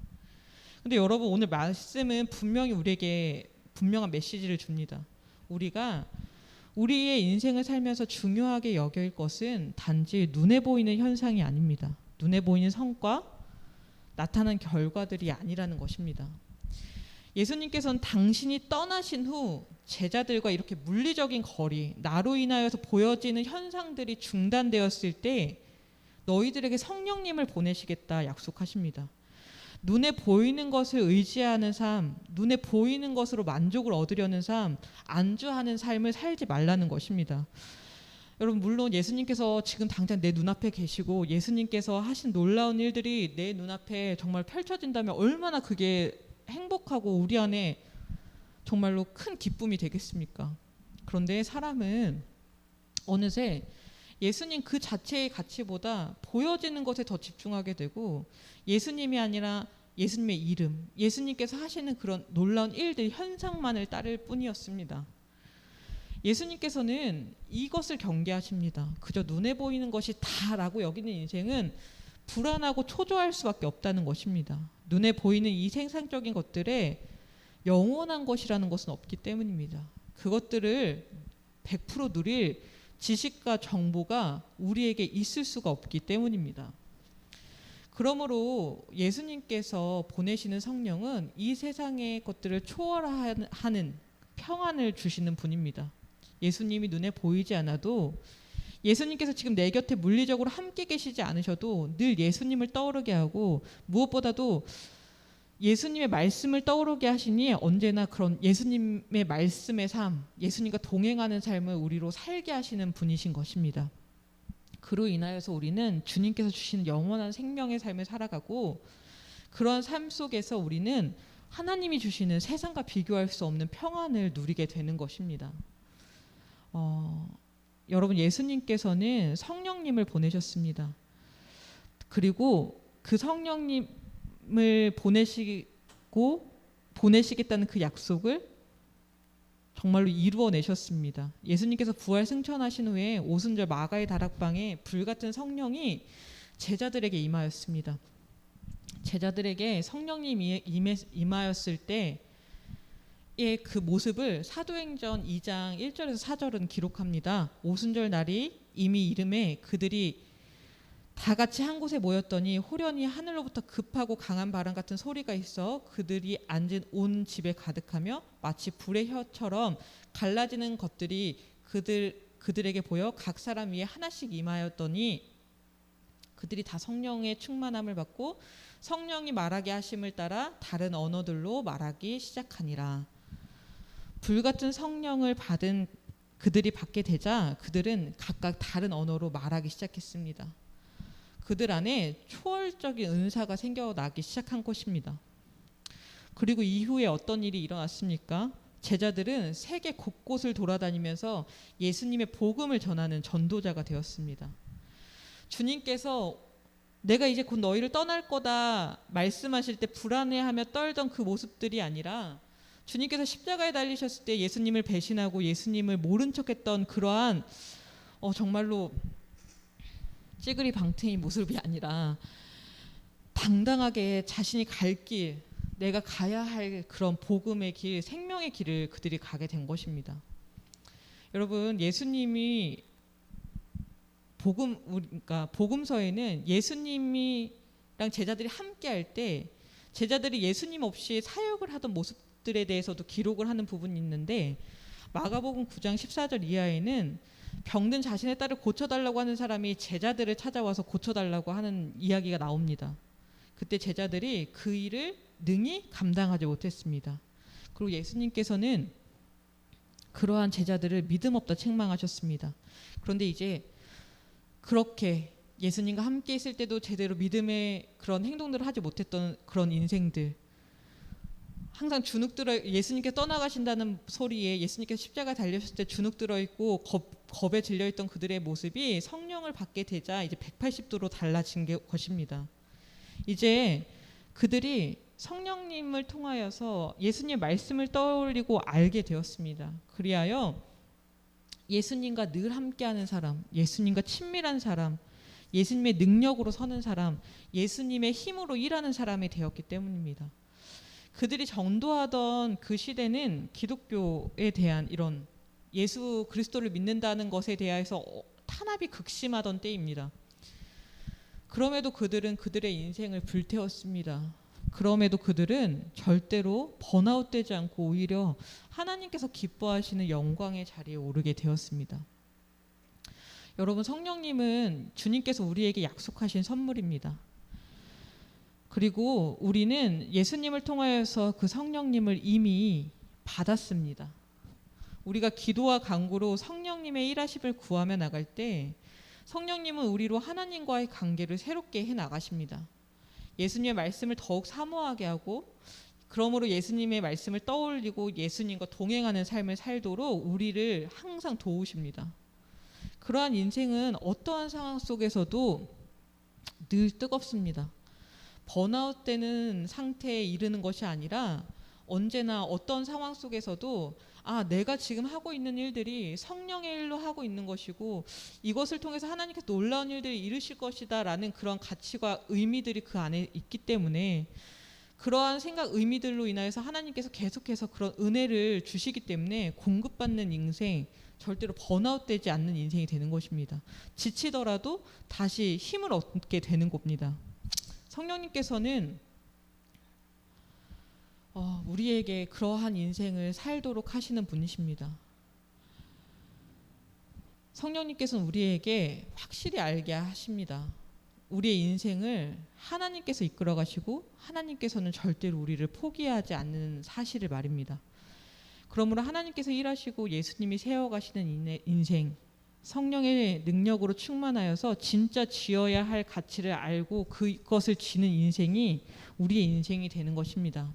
근데 여러분, 오늘 말씀은 분명히 우리에게 분명한 메시지를 줍니다. 우리가 우리의 인생을 살면서 중요하게 여길 것은 단지 눈에 보이는 현상이 아닙니다. 눈에 보이는 성과, 나타난 결과들이 아니라는 것입니다. 예수님께서는 당신이 떠나신 후 제자들과 이렇게 물리적인 거리, 나로 인하여서 보여지는 현상들이 중단되었을 때 너희들에게 성령님을 보내시겠다 약속하십니다. 눈에 보이는 것을 의지하는 삶, 눈에 보이는 것으로 만족을 얻으려는 삶, 안주하는 삶을 살지 말라는 것입니다. 여러분, 물론 예수님께서 지금 당장 내 눈앞에 계시고 예수님께서 하신 놀라운 일들이 내 눈앞에 정말 펼쳐진다면 얼마나 그게 행복하고 우리 안에 정말로 큰 기쁨이 되겠습니까? 그런데 사람은 어느새 예수님 그 자체의 가치보다 보여지는 것에 더 집중하게 되고, 예수님이 아니라 예수님의 이름, 예수님께서 하시는 그런 놀라운 일들, 현상만을 따를 뿐이었습니다. 예수님께서는 이것을 경계하십니다. 그저 눈에 보이는 것이 다라고 여기는 인생은 불안하고 초조할 수밖에 없다는 것입니다. 눈에 보이는 이 생산적인 것들에 영원한 것이라는 것은 없기 때문입니다. 그것들을 100% 누릴 지식과 정보가 우리에게 있을 수가 없기 때문입니다. 그러므로 예수님께서 보내시는 성령은 이 세상의 것들을 초월하는 평안을 주시는 분입니다. 예수님이 눈에 보이지 않아도, 예수님께서 지금 내 곁에 물리적으로 함께 계시지 않으셔도 늘 예수님을 떠오르게 하고, 무엇보다도 예수님의 말씀을 떠오르게 하시니 언제나 그런 예수님의 말씀의 삶, 예수님과 동행하는 삶을 우리로 살게 하시는 분이신 것입니다. 그로 인하여서 우리는 주님께서 주시는 영원한 생명의 삶을 살아가고, 그런 삶 속에서 우리는 하나님이 주시는 세상과 비교할 수 없는 평안을 누리게 되는 것입니다. 여러분, 예수님께서는 성령님을 보내셨습니다. 그리고 그 성령님을 보내시겠다는 그 약속을 정말로 이루어내셨습니다. 예수님께서 부활 승천하신 후에 오순절 마가의 다락방에 불같은 성령이 제자들에게 임하였습니다. 제자들에게 성령님이 임하였을 때의 그 모습을 사도행전 2장 1절에서 4절은 기록합니다. 오순절 날이 이미 이름에 그들이 다 같이 한 곳에 모였더니 호련히 하늘로부터 급하고 강한 바람 같은 소리가 있어 그들이 앉은 온 집에 가득하며 마치 불의 혀처럼 갈라지는 것들이 그들에게 보여 각 사람 위에 하나씩 임하였더니 그들이 다 성령의 충만함을 받고 성령이 말하게 하심을 따라 다른 언어들로 말하기 시작하니라. 불같은 성령을 받은 그들이 받게 되자 그들은 각각 다른 언어로 말하기 시작했습니다. 그들 안에 초월적인 은사가 생겨나기 시작한 것입니다. 그리고 이후에 어떤 일이 일어났습니까? 제자들은 세계 곳곳을 돌아다니면서 예수님의 복음을 전하는 전도자가 되었습니다. 주님께서 내가 이제 곧 너희를 떠날 거다 말씀하실 때 불안해하며 떨던 그 모습들이 아니라, 주님께서 십자가에 달리셨을 때 예수님을 배신하고 예수님을 모른 척했던 그러한 정말로 찌그리 방탱이 모습이 아니라 당당하게 자신이 갈 길, 내가 가야 할 그런 복음의 길, 생명의 길을 그들이 가게 된 것입니다. 여러분, 예수님이 그러니까 복음서에는 예수님이랑 제자들이 함께 할 때 제자들이 예수님 없이 사역을 하던 모습들에 대해서도 기록을 하는 부분이 있는데, 마가복음 9장 14절 이하에는 병든 자신의 딸을 고쳐달라고 하는 사람이 제자들을 찾아와서 고쳐달라고 하는 이야기가 나옵니다. 그때 제자들이 그 일을 능히 감당하지 못했습니다. 그리고 예수님께서는 그러한 제자들을 믿음 없다 책망하셨습니다. 그런데 이제 그렇게 예수님과 함께 있을 때도 제대로 믿음의 그런 행동들을 하지 못했던 그런 인생들, 항상 주눅 들어, 예수님께서 떠나가신다는 소리에 예수님께서 십자가에 달려셨을 때 주눅 들어있고 겁에 질려있던 그들의 모습이 성령을 받게 되자 이제 180도로 달라진 것입니다. 이제 그들이 성령님을 통하여서 예수님의 말씀을 떠올리고 알게 되었습니다. 그리하여 예수님과 늘 함께하는 사람, 예수님과 친밀한 사람, 예수님의 능력으로 서는 사람, 예수님의 힘으로 일하는 사람이 되었기 때문입니다. 그들이 전도하던 그 시대는 기독교에 대한 이런 예수 그리스도를 믿는다는 것에 대해서 탄압이 극심하던 때입니다. 그럼에도 그들은 그들의 인생을 불태웠습니다. 그럼에도 그들은 절대로 번아웃되지 않고 오히려 하나님께서 기뻐하시는 영광의 자리에 오르게 되었습니다. 여러분, 성령님은 주님께서 우리에게 약속하신 선물입니다. 그리고 우리는 예수님을 통하여서 그 성령님을 이미 받았습니다. 우리가 기도와 간구로 성령님의 일하심을 구하며 나갈 때 성령님은 우리로 하나님과의 관계를 새롭게 해나가십니다. 예수님의 말씀을 더욱 사모하게 하고, 그러므로 예수님의 말씀을 떠올리고 예수님과 동행하는 삶을 살도록 우리를 항상 도우십니다. 그러한 인생은 어떠한 상황 속에서도 늘 뜨겁습니다. 번아웃되는 상태에 이르는 것이 아니라 언제나 어떤 상황 속에서도 내가 지금 하고 있는 일들이 성령의 일로 하고 있는 것이고 이것을 통해서 하나님께서 놀라운 일들을 이루실 것이다 라는 그런 가치와 의미들이 그 안에 있기 때문에, 그러한 생각, 의미들로 인하여서 하나님께서 계속해서 그런 은혜를 주시기 때문에 공급받는 인생, 절대로 번아웃되지 않는 인생이 되는 것입니다. 지치더라도 다시 힘을 얻게 되는 겁니다. 성령님께서는 우리에게 그러한 인생을 살도록 하시는 분이십니다. 성령님께서는 우리에게 확실히 알게 하십니다. 우리의 인생을 하나님께서 이끌어 가시고 하나님께서는 절대로 우리를 포기하지 않는 사실을 말입니다. 그러므로 하나님께서 일하시고 예수님이 세워가시는 인생, 성령의 능력으로 충만하여서 진짜 지어야 할 가치를 알고 그것을 지는 인생이 우리의 인생이 되는 것입니다.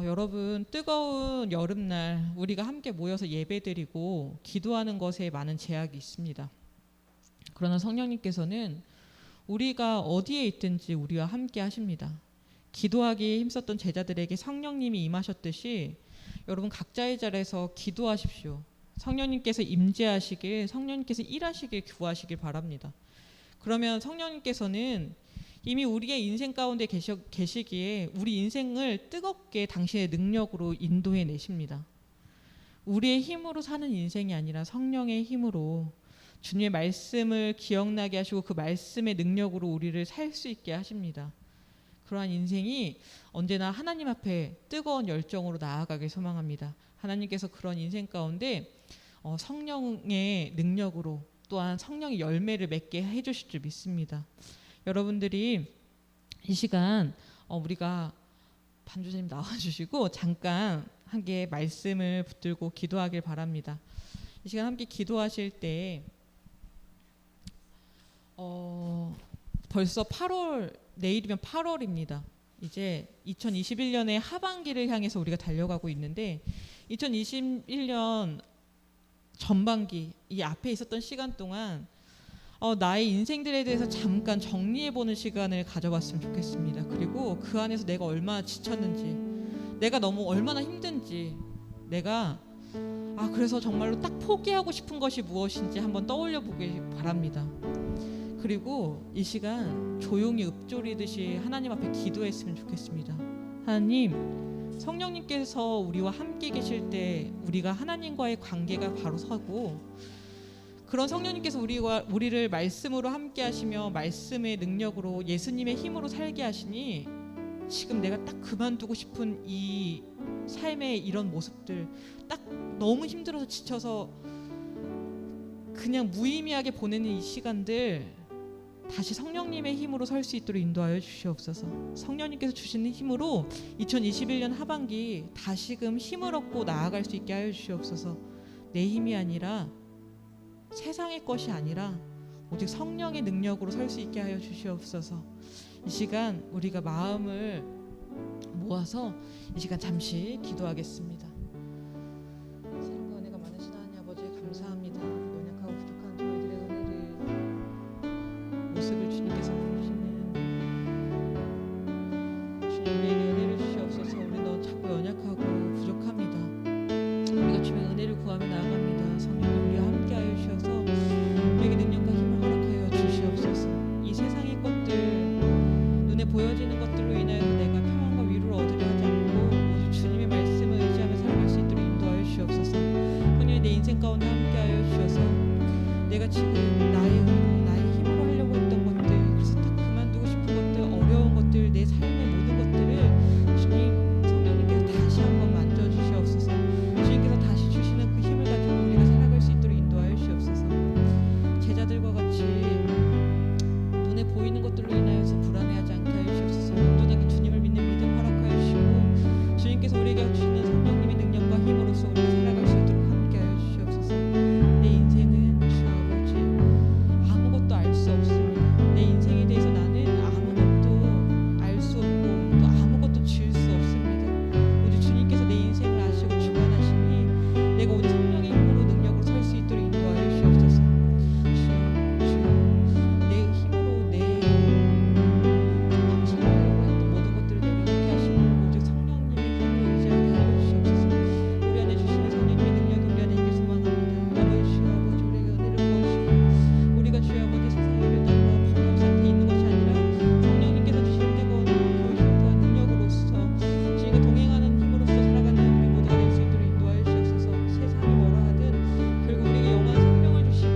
여러분, 뜨거운 여름날 우리가 함께 모여서 예배드리고 기도하는 것에 많은 제약이 있습니다. 그러나 성령님께서는 우리가 어디에 있든지 우리와 함께 하십니다. 기도하기에 힘썼던 제자들에게 성령님이 임하셨듯이 여러분 각자의 자리에서 기도하십시오. 성령님께서 임재하시길, 성령님께서 일하시길 구하시길 바랍니다. 그러면 성령님께서는 이미 우리의 인생 가운데 계시기에 우리 인생을 뜨겁게 당신의 능력으로 인도해 내십니다. 우리의 힘으로 사는 인생이 아니라 성령의 힘으로 주님의 말씀을 기억나게 하시고 그 말씀의 능력으로 우리를 살 수 있게 하십니다. 그러한 인생이 언제나 하나님 앞에 뜨거운 열정으로 나아가길 소망합니다. 하나님께서 그런 인생 가운데 성령의 능력으로 또한 성령의 열매를 맺게 해주실 줄 믿습니다. 여러분들이 이 시간 우리가 반주사님 나와주시고 잠깐 함께 말씀을 붙들고 기도하길 바랍니다. 이 시간 함께 기도하실 때 벌써 8월, 내일이면 8월입니다. 이제 2021년의 하반기를 향해서 우리가 달려가고 있는데 2021년 전반기, 이 앞에 있었던 시간 동안 나의 인생들에 대해서 잠깐 정리해보는 시간을 가져봤으면 좋겠습니다. 그리고 그 안에서 내가 얼마나 지쳤는지, 내가 너무 얼마나 힘든지, 내가 그래서 정말로 딱 포기하고 싶은 것이 무엇인지 한번 떠올려 보길 바랍니다. 그리고 이 시간 조용히 읊조리듯이 하나님 앞에 기도했으면 좋겠습니다. 하나님, 성령님께서 우리와 함께 계실 때 우리가 하나님과의 관계가 바로 서고, 그런 성령님께서 우리를 말씀으로 함께 하시며 말씀의 능력으로 예수님의 힘으로 살게 하시니 지금 내가 딱 그만두고 싶은 이 삶의 이런 모습들, 딱 너무 힘들어서 지쳐서 그냥 무의미하게 보내는 이 시간들 다시 성령님의 힘으로 설 수 있도록 인도하여 주시옵소서. 성령님께서 주시는 힘으로 2021년 하반기 다시금 힘을 얻고 나아갈 수 있게 하여 주시옵소서. 내 힘이 아니라 세상의 것이 아니라 오직 성령의 능력으로 설 수 있게 하여 주시옵소서. 이 시간 우리가 마음을 모아서 이 시간 잠시 기도하겠습니다. 사랑과 은혜가 많으신 하나님 아버지, 감사합니다. 연약하고 부족한 저희들의 은혜를, 모습을 주님께서 보시는 주님에게 은혜를 주시옵소서. 우리는 자꾸 연약하고 부족합니다. 우리가 주님의 은혜를 구하며 나아갑니다. 성령님, 우리와 함께하여 주셔서 우리에게 능력과 힘을 허락하여 주시옵소서. 이 세상의 것들, 눈에 보여지는 것들로 인하여 내가 평안과 위로를 얻으려 하지 않고 오직 주님의 말씀을 의지하며 살아갈 수 있도록 인도하여 주시옵소서. 성령님, 내 인생 가운데 함께하여 주셔서 내가 지금 나의 의로, 나의 힘으로 하려고 했던 것들, 그래서 딱 그만두고 싶은 것들, 어려운 것들, 내 삶의 모든 것들을 주님, 성령님께서 다시 한번 만져주시옵소서. 주님께서 다시 주시는 그 힘을 가지고 우리가 살아갈 수 있도록 인도하여 주시옵소서. 제자들과 같이 눈에 보이는 것들로 인하여서 불안해하지 않게 하여 주시옵소서. 온전하게 주님을 믿는 믿음 허락하여 주시고, 주님께서 우리에게 주시는 성령님의 능력과 힘으로써 우리가 살아갈 수 있도록 함께 하여 주시옵소서. 내 인생은 주 아버지 아무것도 알 수 없습니다. 내 인생에 대해서 나는 아무것도 알 수 없고 또 아무것도 지을 수 없습니다. 오직 주님께서 내 인생을 아시고 주관하시니 내가 오직 성령의 힘으로 능력으로 설 수 있도록 인도하여 주시옵소서. 내 힘으로 내 방식으로 하려고 했던 모든 것들을 내려놓게 하시고 오직 성령님의 힘을 의지하게 하여 주시옵소서. 우리 안에 주시는 성령님의 능력이 우리 안에 있길 소망합니다. 아버지, 주여 아버지, 우리에게 은혜를 부어주시고 우리가 주여 아버지 세상의 배달과 번아웃 상태에 있는 것이 아니라 성령님께서 주시는 뜨거운 그 힘과 능력으로서 주님과 동행하는 힘으로써 살아가는 우리 모두가 될 수 있도록 인도하여 주시옵소서. 세상이 뭐라 하든 결국 우리에게 영원한 생명을 주시고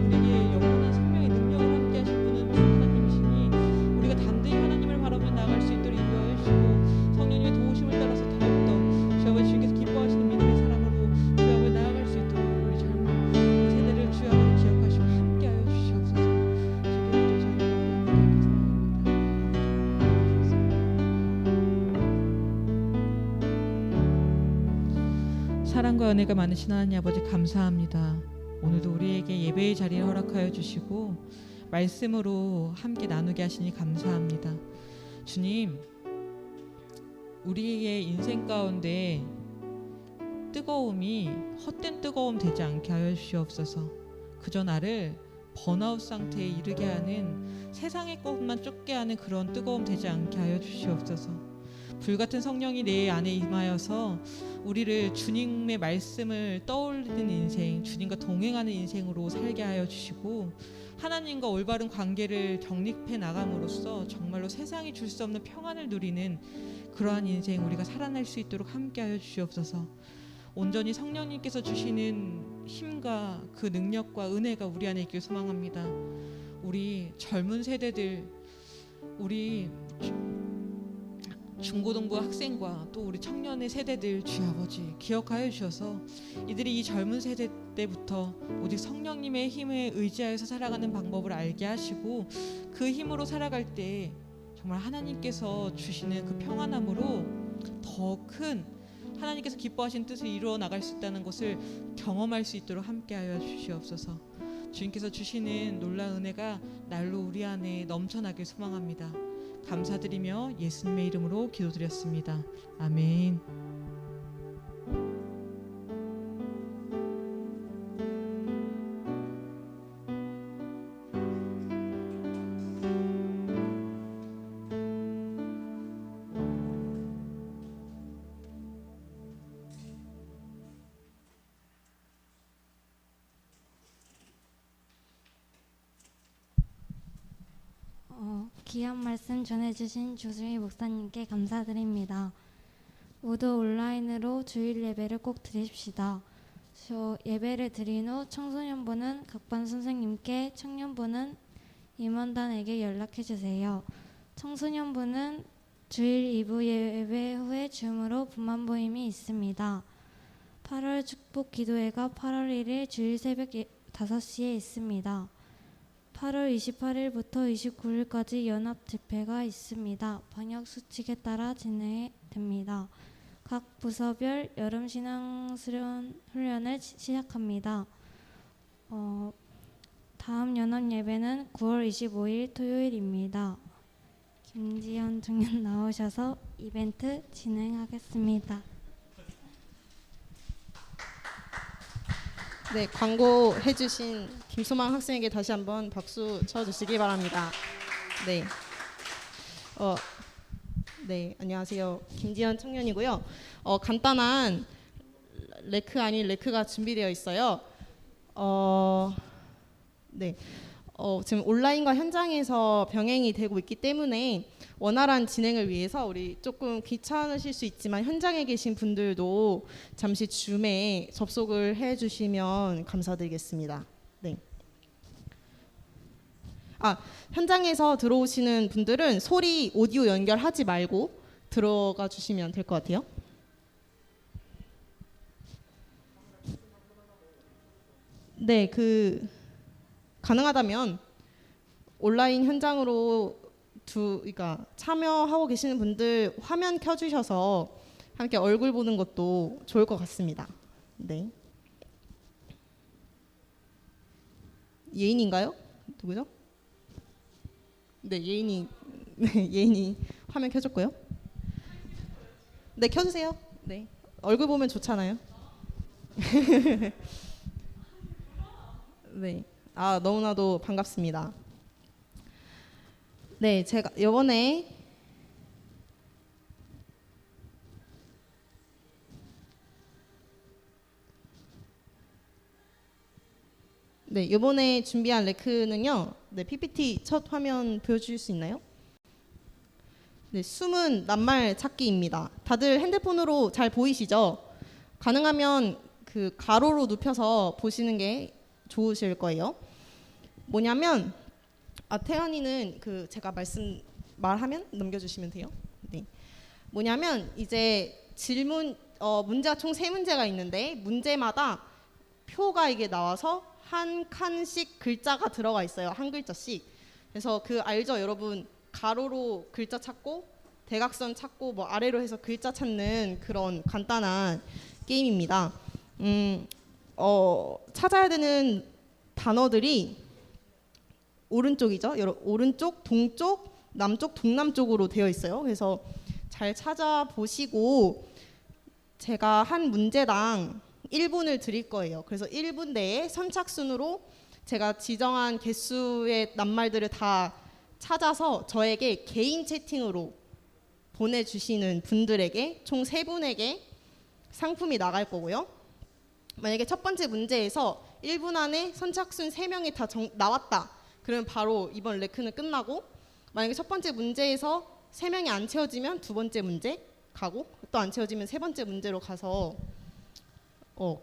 우리에게 영원한 생명의 능력을 함께 하실 분은 주 하나님이시니 우리가 담대히 하나님을 바라보며 나아갈 수 있도록 인도하여 주시고 성령님의 도우심을 따라서 더욱더 주 아버지, 주께서 기뻐하시는 믿음의 사랑으로 주 아버지 나아갈 수 있도록 우리 젊은 이 세대를 주 아버지 기억하시고 함께하여 주시옵소서. 주님께서 저희를 함께하길 소망합니다. 사랑과 은혜가 많으신 하나님 아버지, 감사합니다. 오늘도 우리에게 예배의 자리를 허락하여 주시고 말씀으로 함께 나누게 하시니 감사합니다. 주님, 우리의 인생 가운데 뜨거움이 헛된 뜨거움 되지 않게 하여 주시옵소서. 그저 나를 번아웃 상태에 이르게 하는 세상의 것만 쫓게 하는 그런 뜨거움 되지 않게 하여 주시옵소서. 불같은 성령이 내 안에 임하여서 우리를 주님의 말씀을 떠올리는 인생, 주님과 동행하는 인생으로 살게 하여 주시고 하나님과 올바른 관계를 정립해 나감으로써 정말로 세상이 줄 수 없는 평안을 누리는 그러한 인생 우리가 살아낼 수 있도록 함께 하여 주시옵소서. 온전히 성령님께서 주시는 힘과 그 능력과 은혜가 우리 안에 있길 소망합니다. 우리 젊은 세대들, 우리 중고등부 학생과 또 우리 청년의 세대들 주 아버지 기억하여 주셔서 이들이 이 젊은 세대 때부터 오직 성령님의 힘에 의지하여서 살아가는 방법을 알게 하시고 그 힘으로 살아갈 때 정말 하나님께서 주시는 그 평안함으로 더 큰 하나님께서 기뻐하신 뜻을 이루어 나갈 수 있다는 것을 경험할 수 있도록 함께하여 주시옵소서. 주님께서 주시는 놀라운 은혜가 날로 우리 안에 넘쳐나길 소망합니다. 감사드리며 예수님의 이름으로 기도드렸습니다. 아멘. 귀한 말씀 전해주신 조수희 목사님께 감사드립니다. 모두 온라인으로 주일 예배를 꼭 드립시다. 저 예배를 드린 후 청소년부는 각 반 선생님께, 청년부는 임원단에게 연락해 주세요. 청소년부는 주일 2부 예배 후에 줌으로 분만 모임이 있습니다. 8월 축복 기도회가 8월 1일 주일 새벽 5시에 있습니다. 8월 28일부터 29일까지 연합 집회가 있습니다. 방역 수칙에 따라 진행됩니다. 각 부서별 여름 신앙 수련 훈련을 시작합니다. 다음 연합 예배는 9월 25일 토요일입니다. 김지연 중년 나오셔서 이벤트 진행하겠습니다. 네, 광고해주신 김소망 학생에게 다시 한번 박수 쳐주시기 바랍니다. 네, 네, 안녕하세요. 김지연 청년이고요. 간단한 레크 아닌 레크가 준비되어 있어요. 네, 지금 온라인과 현장에서 병행이 되고 있기 때문에 원활한 진행을 위해서 우리 조금 귀찮으실 수 있지만 현장에 계신 분들도 잠시 줌에 접속을 해주시면 감사드리겠습니다. 네. 현장에서 들어오시는 분들은 소리 오디오 연결하지 말고 들어가 주시면 될 것 같아요. 네, 가능하다면 온라인 현장으로 그러니까 참여하고 계시는 분들 화면 켜주셔서 함께 얼굴 보는 것도 좋을 것 같습니다. 네. 예인인가요? 누구죠? 네, 예인이 네, 예인이 화면 켜줬고요. 네, 켜주세요. 네, 얼굴 보면 좋잖아요. 네, 너무나도 반갑습니다. 네, 제가 이번에 준비한 레크는요. 네, PPT 첫 화면 보여주실 수 있나요? 네, 숨은 낱말 찾기입니다. 다들 핸드폰으로 잘 보이시죠? 가능하면 가로로 눕혀서 보시는 게 좋으실 거예요. 뭐냐면 태연이는 제가 말하면 넘겨주시면 돼요. 네. 뭐냐면 이제 문제가 총 3문제가 있는데 문제마다 표가 이게 나와서 한 칸씩 글자가 들어가 있어요. 한 글자씩. 그래서 알죠, 여러분? 가로로 글자 찾고 대각선 찾고 뭐 아래로 해서 글자 찾는 그런 간단한 게임입니다. 찾아야 되는 단어들이 오른쪽이죠. 오른쪽, 동쪽, 남쪽, 동남쪽으로 되어 있어요. 그래서 잘 찾아보시고 제가 한 문제당 1분을 드릴 거예요. 그래서 1분 내에 선착순으로 제가 지정한 개수의 낱말들을 다 찾아서 저에게 개인 채팅으로 보내주시는 분들에게 총 3분에게 상품이 나갈 거고요. 만약에 첫 번째 문제에서 1분 안에 선착순 3명이 다 나왔다. 그러면 바로 이번 레크는 끝나고, 만약에 첫 번째 문제에서 3명이 안 채워지면 두 번째 문제 가고, 또 안 채워지면 세 번째 문제로 가서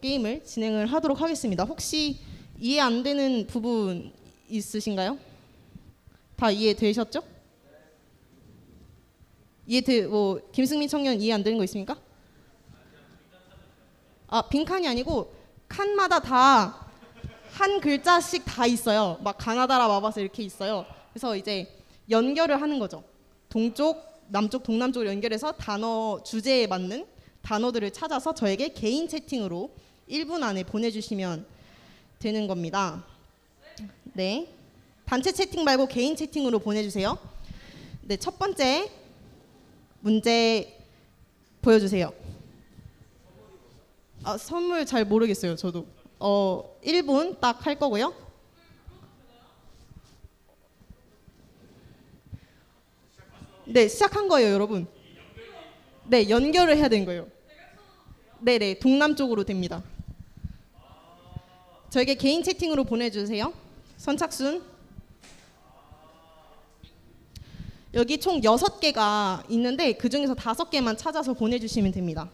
게임을 진행을 하도록 하겠습니다. 혹시 이해 안 되는 부분 있으신가요? 다 이해되셨죠? 김승민 청년 이해 안 되는 거 있습니까? 빈칸이 아니고 칸마다 다 한 글자씩 다 있어요. 막 가나다라 마바사 이렇게 있어요. 그래서 이제 연결을 하는 거죠. 동쪽, 남쪽, 동남쪽을 연결해서 주제에 맞는 단어들을 찾아서 저에게 개인 채팅으로 1분 안에 보내주시면 되는 겁니다. 네, 단체 채팅 말고 개인 채팅으로 보내주세요. 네, 첫 번째 문제 보여주세요. 선물 잘 모르겠어요. 저도 1분 딱 할 거고요. 네, 시작한 거예요, 여러분. 네, 연결을 해야 되는 거예요. 네네, 동남쪽으로 됩니다. 저에게 개인 채팅으로 보내주세요. 선착순. 여기 총 6개가 있는데 그 중에서 5개만 찾아서 보내주시면 됩니다.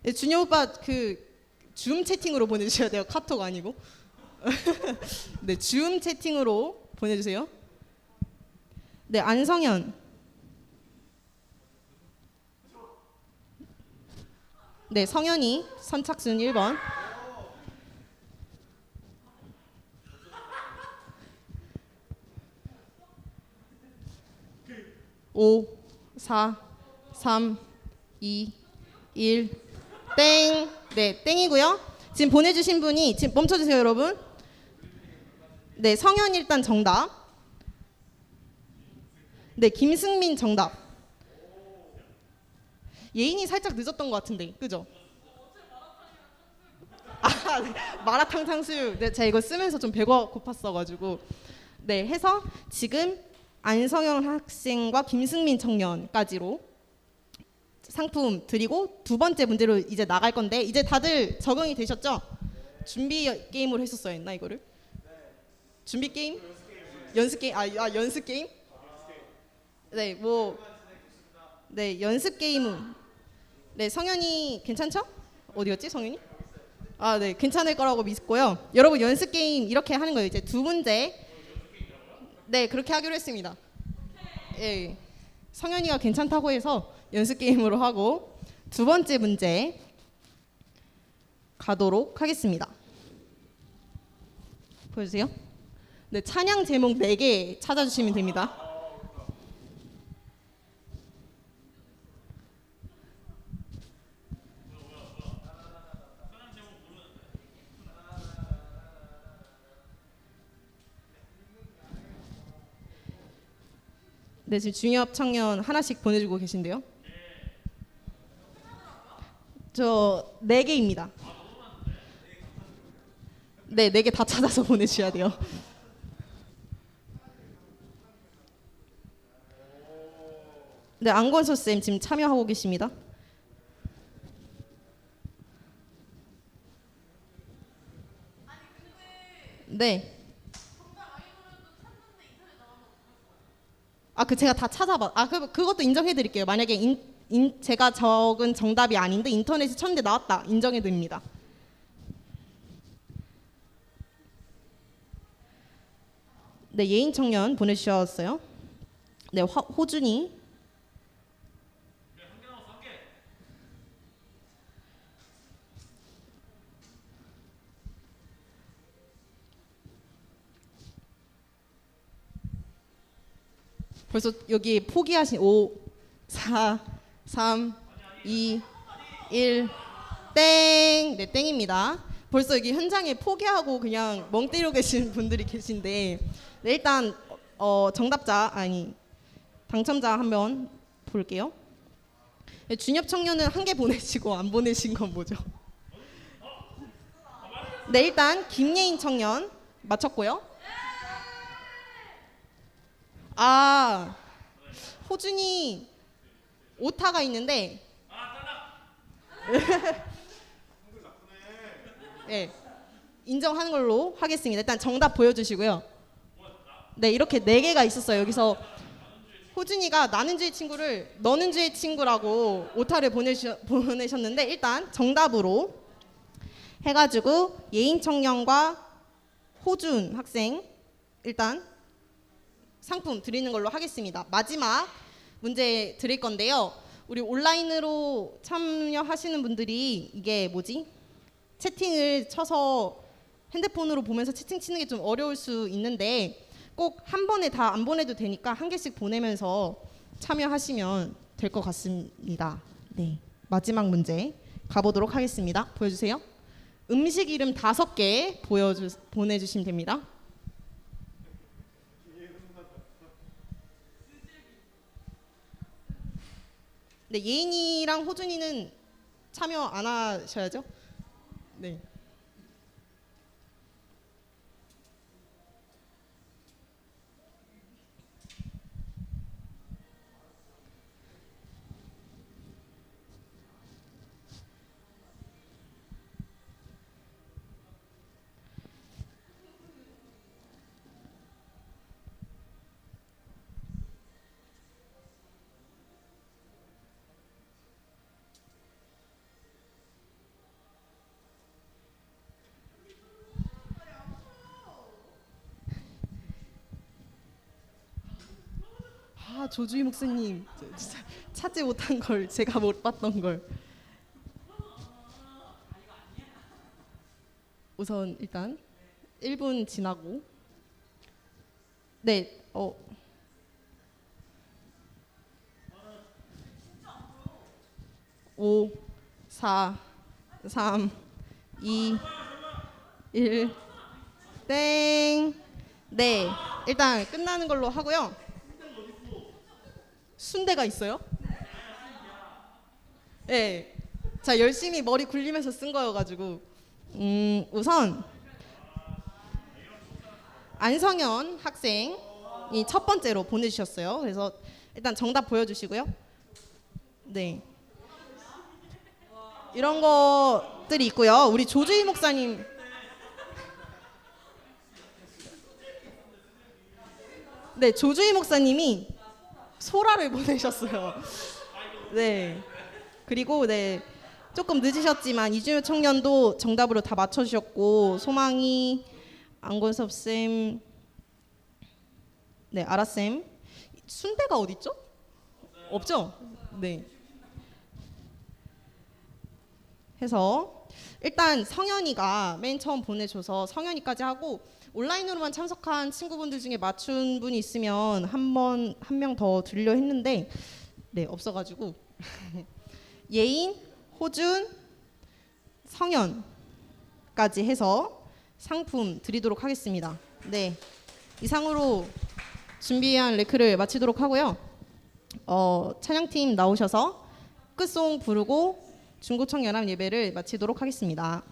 네, 준영 오빠 그 줌 채팅으로 보내주셔야 돼요. 카톡 아니고. 네, 줌 채팅으로 보내주세요. 네, 안성현. 네, 성현이 선착순 1번. (5) 4 3 2 1 땡. 네, 땡이고요. 지금 보내주신 분이 지금 멈춰주세요, 여러분. 네, 성현 일단 정답. 네, 김승민 정답. 예인이 살짝 늦었던 것 같은데, 그죠? 아, 네, 마라탕 탕수육. 네, 제가 이거 쓰면서 좀 배가 고팠어가지고. 네, 해서 지금 안성현 학생과 김승민 청년까지로 상품 드리고 두 번째 문제로 이제 나갈 건데 이제 다들 적응이 되셨죠? 준비 게임으로 했었어야 했나 이거를? 준비 게임? 연습 게임? 연습 게임? 네, 뭐 네, 연습 게임은 네, 성현이 괜찮죠? 어디였지, 성현이? 아, 네, 괜찮을 거라고 믿고요. 여러분 연습 게임 이렇게 하는 거예요. 이제 두 문제. 네, 그렇게 하기로 했습니다. 예, 성현이가 괜찮다고 해서 연습 게임으로 하고 두 번째 문제 가도록 하겠습니다. 보여주세요. 네, 찬양 제목 4개 찾아주시면 됩니다. 네, 지금 중협 청년 하나씩 보내주고 계신데요. 저 4개입니다. 네, 4개 다 찾아서 보내주셔야 돼요. 네, 안건소 쌤 지금 참여하고 계십니다. 네. 아, 그 제가 다 찾아봐. 아, 그것도 인정해 드릴게요. 만약에 제가 적은 정답이 아닌데 인터넷에 쳤는데 나왔다. 인정해 드립니다. 네, 예인 청년 보내주셨어요. 네, 호준이. 벌써 여기 포기하신 5, 4, 3, 2, 1, 땡. 네, 땡입니다. 벌써 여기 현장에 포기하고 그냥 멍 때리고 계신 분들이 계신데 네, 일단 당첨자 한번 볼게요. 네, 준협 청년은 1개 보내시고 안 보내신 건 뭐죠? 네, 일단 김예인 청년 맞췄고요. 아, 호준이 오타가 있는데 네, 인정하는 걸로 하겠습니다. 일단 정답 보여주시고요. 네, 이렇게 4개가 있었어요. 여기서 호준이가 나는 주의 친구를 너는 주의 친구라고 오타를 보내셨는데 일단 정답으로 해가지고 예인 청년과 호준 학생 일단 상품 드리는 걸로 하겠습니다. 마지막 문제 드릴 건데요. 우리 온라인으로 참여하시는 분들이 이게 뭐지? 채팅을 쳐서 핸드폰으로 보면서 채팅 치는 게 좀 어려울 수 있는데 꼭 한 번에 다 안 보내도 되니까 1개씩 보내면서 참여하시면 될 것 같습니다. 네, 마지막 문제 가보도록 하겠습니다. 보여주세요. 음식 이름 5개 보내주시면 됩니다. 네, 예인이랑 호준이는 참여 안 하셔야죠. 네. 조주희 목사님 진짜 찾지 못한 걸, 제가 못 봤던 걸. 우선 일단 1분 지나고 네, 5 4 3 2 1 땡. 네, 일단 끝나는 걸로 하고요. 순대가 있어요? 네, 자 열심히 머리 굴리면서 쓴 거여가지고 우선 안성현 학생이 첫 번째로 보내주셨어요. 그래서 일단 정답 보여주시고요. 네, 이런 것들이 있고요. 우리 조주희 목사님 네, 조주희 목사님이 소라를 보내셨어요. 네, 그리고 네, 조금 늦으셨지만 이준효 청년도 정답으로 다 맞춰주셨고, 소망이, 안건섭 쌤, 네, 아라 쌤. 순대가 어디 있죠? 없죠? 네. 해서 일단 성현이가 맨 처음 보내줘서 성현이까지 하고, 온라인으로만 참석한 친구분들 중에 맞춘 분이 있으면 한 명 더 드리려 했는데 네, 없어가지고 예인, 호준, 성현까지 해서 상품 드리도록 하겠습니다. 네, 이상으로 준비한 레크를 마치도록 하고요. 찬양팀 나오셔서 끝송 부르고 중고청 연합 예배를 마치도록 하겠습니다.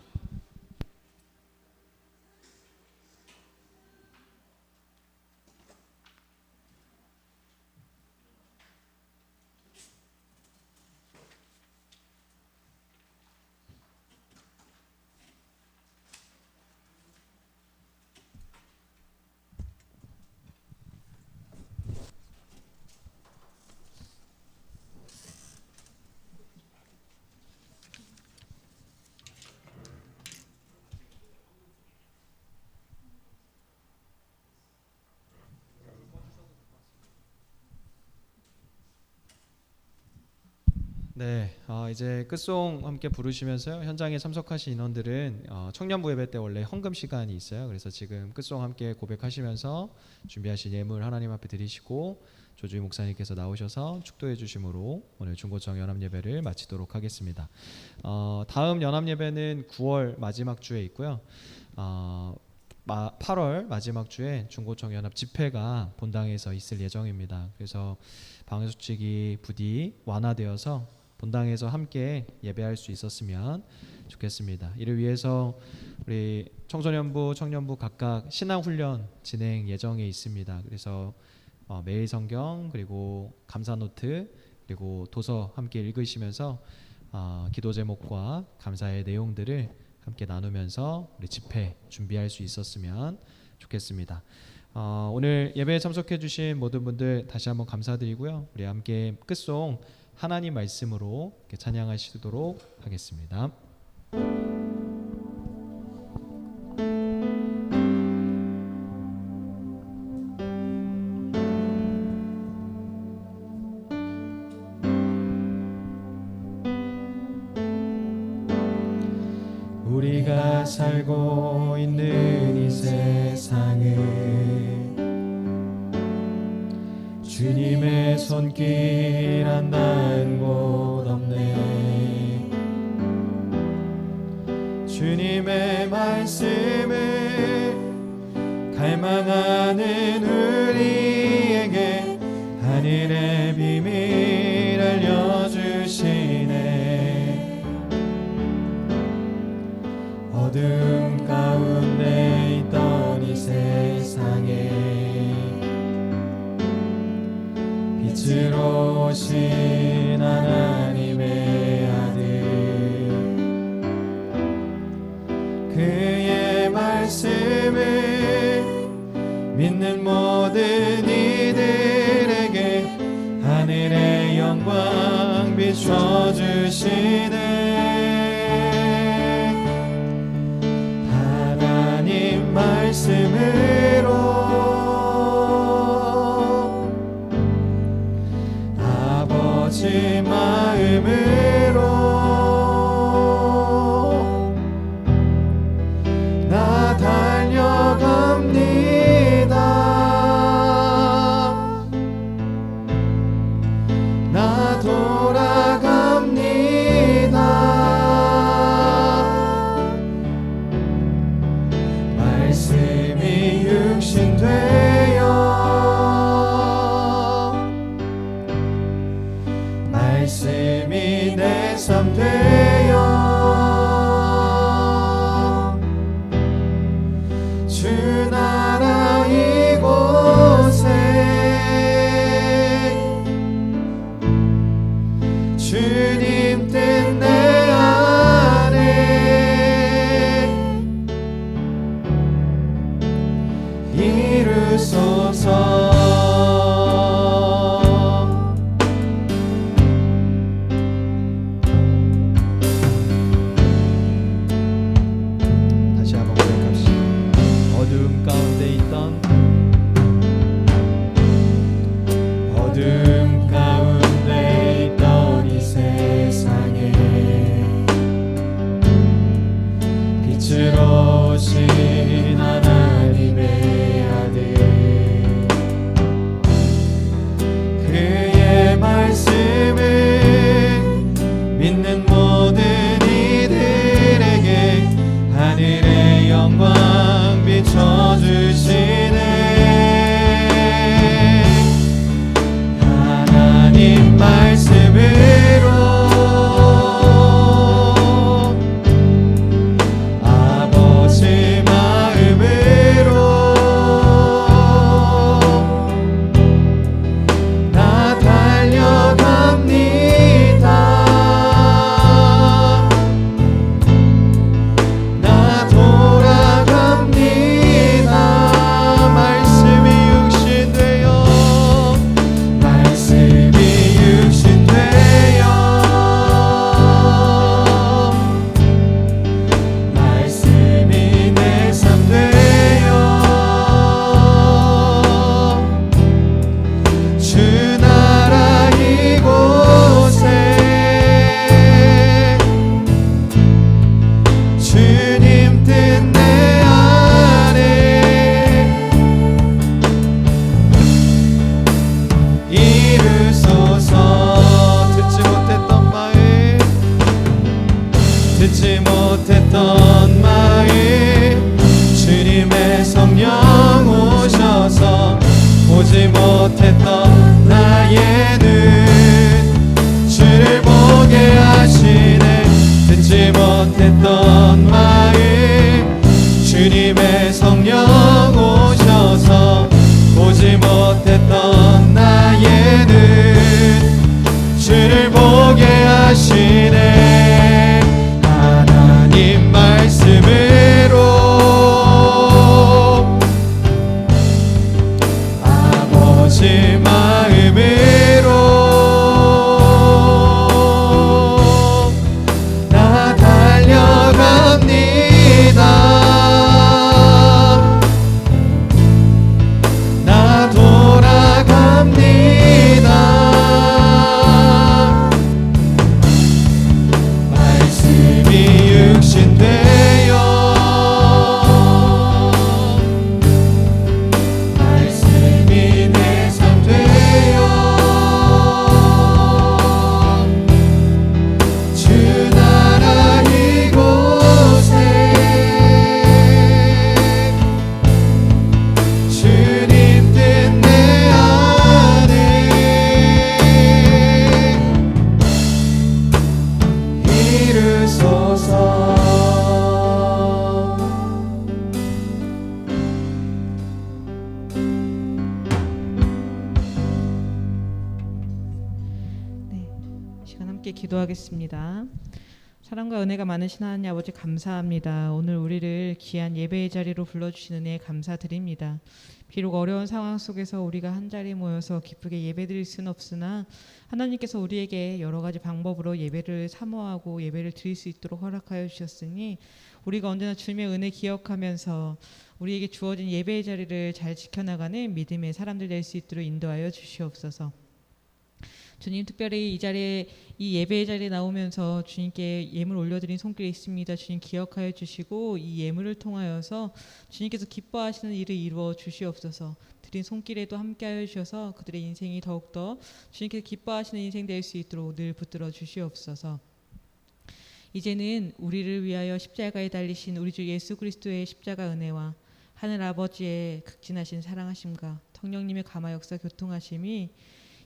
네, 이제 끝송 함께 부르시면서요. 현장에 참석하신 인원들은 청년부 예배 때 원래 헌금 시간이 있어요. 그래서 지금 끝송 함께 고백하시면서 준비하신 예물 하나님 앞에 드리시고, 조주희 목사님께서 나오셔서 축도해 주심으로 오늘 중고청 연합 예배를 마치도록 하겠습니다. 다음 연합 예배는 9월 마지막 주에 있고요. 8월 마지막 주에 중고청 연합 집회가 본당에서 있을 예정입니다. 그래서 방역수칙이 부디 완화되어서 본당에서 함께 예배할 수 있었으면 좋겠습니다. 이를 위해서 우리 청소년부, 청년부 각각 신앙훈련 진행 예정에 있습니다. 그래서 매일 성경, 그리고 감사 노트, 그리고 도서 함께 읽으시면서 기도 제목과 감사의 내용들을 함께 나누면서 우리 집회 준비할 수 있었으면 좋겠습니다. 오늘 예배에 참석해 주신 모든 분들 다시 한번 감사드리고요. 우리 함께 끝송 하나님 말씀으로 찬양하시도록 하겠습니다. 우리가 살고 있는 이 세상에 주님의 손길 안 닿은 곳 없네. 주님의 말씀을 갈망하는 우리에게 하늘의 비밀 알려주시네. 어둠 가운데 있던 이 세상에 빛으로 오신 하나님의 아들, 그의 말씀을 믿는 모든 이들에게 하늘의 영광 비춰주시네. 하나님 말씀으로 아버지 마음으로 나 달려갑니다. 나 돌아갑니다. 말씀이 육신 되어 말씀이 내 삶 되어 주 나라 이곳에 주님 뜻 내 안에 이루소서. 다시 한번 고백합시다. 어두움 가운데 있던 어둠 가운데 있던 이 세상에 빛으로 오신 하나님의 아들 그의 말씀을 믿는 모든 이들에게 하늘의 영광 비춰주시네. 하나님 말씀으로 아버지 마음으로 나 달려갑니다. 나 돌아갑니다. 말씀이 육신 되어 말씀이 육신 되어 말씀이 내 삶 되어 주 나라 이곳에 주님 뜻 내 안에 이루소서. 듣지 못했던 마음 주님의 성령 오셔서 보지 못했던 나의 눈 주를 보게 하시네. 듣지 못했던 마음 주님의 성령 오셔서 보지 못했던 나의 눈 주를 보게 하시네. 하나님 말씀으로 아버지 마음으로 나 달려갑니다. 나 돌아갑니다. 말씀이 육신 되어 말씀이 내 삶 되어 주 나라 이곳에 주님 뜻 내 안에 이루소서. 네, 시간 함께 기도하겠습니다. 사랑과 은혜가 많으신 하나님 아버지 감사합니다. 오늘 우리를 귀한 예배의 자리로 불러주신 은혜에 감사드립니다. 비록 어려운 상황 속에서 우리가 한자리에 모여서 기쁘게 예배드릴 수는 없으나 하나님께서 우리에게 여러 가지 방법으로 예배를 사모하고 예배를 드릴 수 있도록 허락하여 주셨으니 우리가 언제나 주님의 은혜 기억하면서 우리에게 주어진 예배의 자리를 잘 지켜나가는 믿음의 사람들 될 수 있도록 인도하여 주시옵소서. 주님, 특별히 이 자리에, 이 예배의 자리에 나오면서 주님께 예물 올려드린 손길이 있습니다. 주님 기억하여 주시고 이 예물을 통하여서 주님께서 기뻐하시는 일을 이루어 주시옵소서. 드린 손길에도 함께하여 주셔서 그들의 인생이 더욱더 주님께서 기뻐하시는 인생 될 수 있도록 늘 붙들어 주시옵소서. 이제는 우리를 위하여 십자가에 달리신 우리 주 예수 그리스도의 십자가 은혜와 하늘 아버지의 극진하신 사랑하심과 성령님의 감화 역사 교통하심이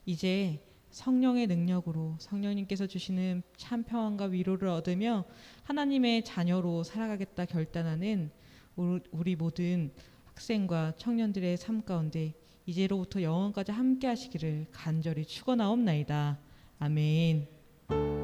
이제 성령의 능력으로 성령님께서 주시는 참 평안과 위로를 얻으며 하나님의 자녀로 살아가겠다 결단하는 우리 모든 학생과 청년들의 삶 가운데 이제로부터 영원까지 함께 하시기를 간절히 축원하옵나이다. 아멘.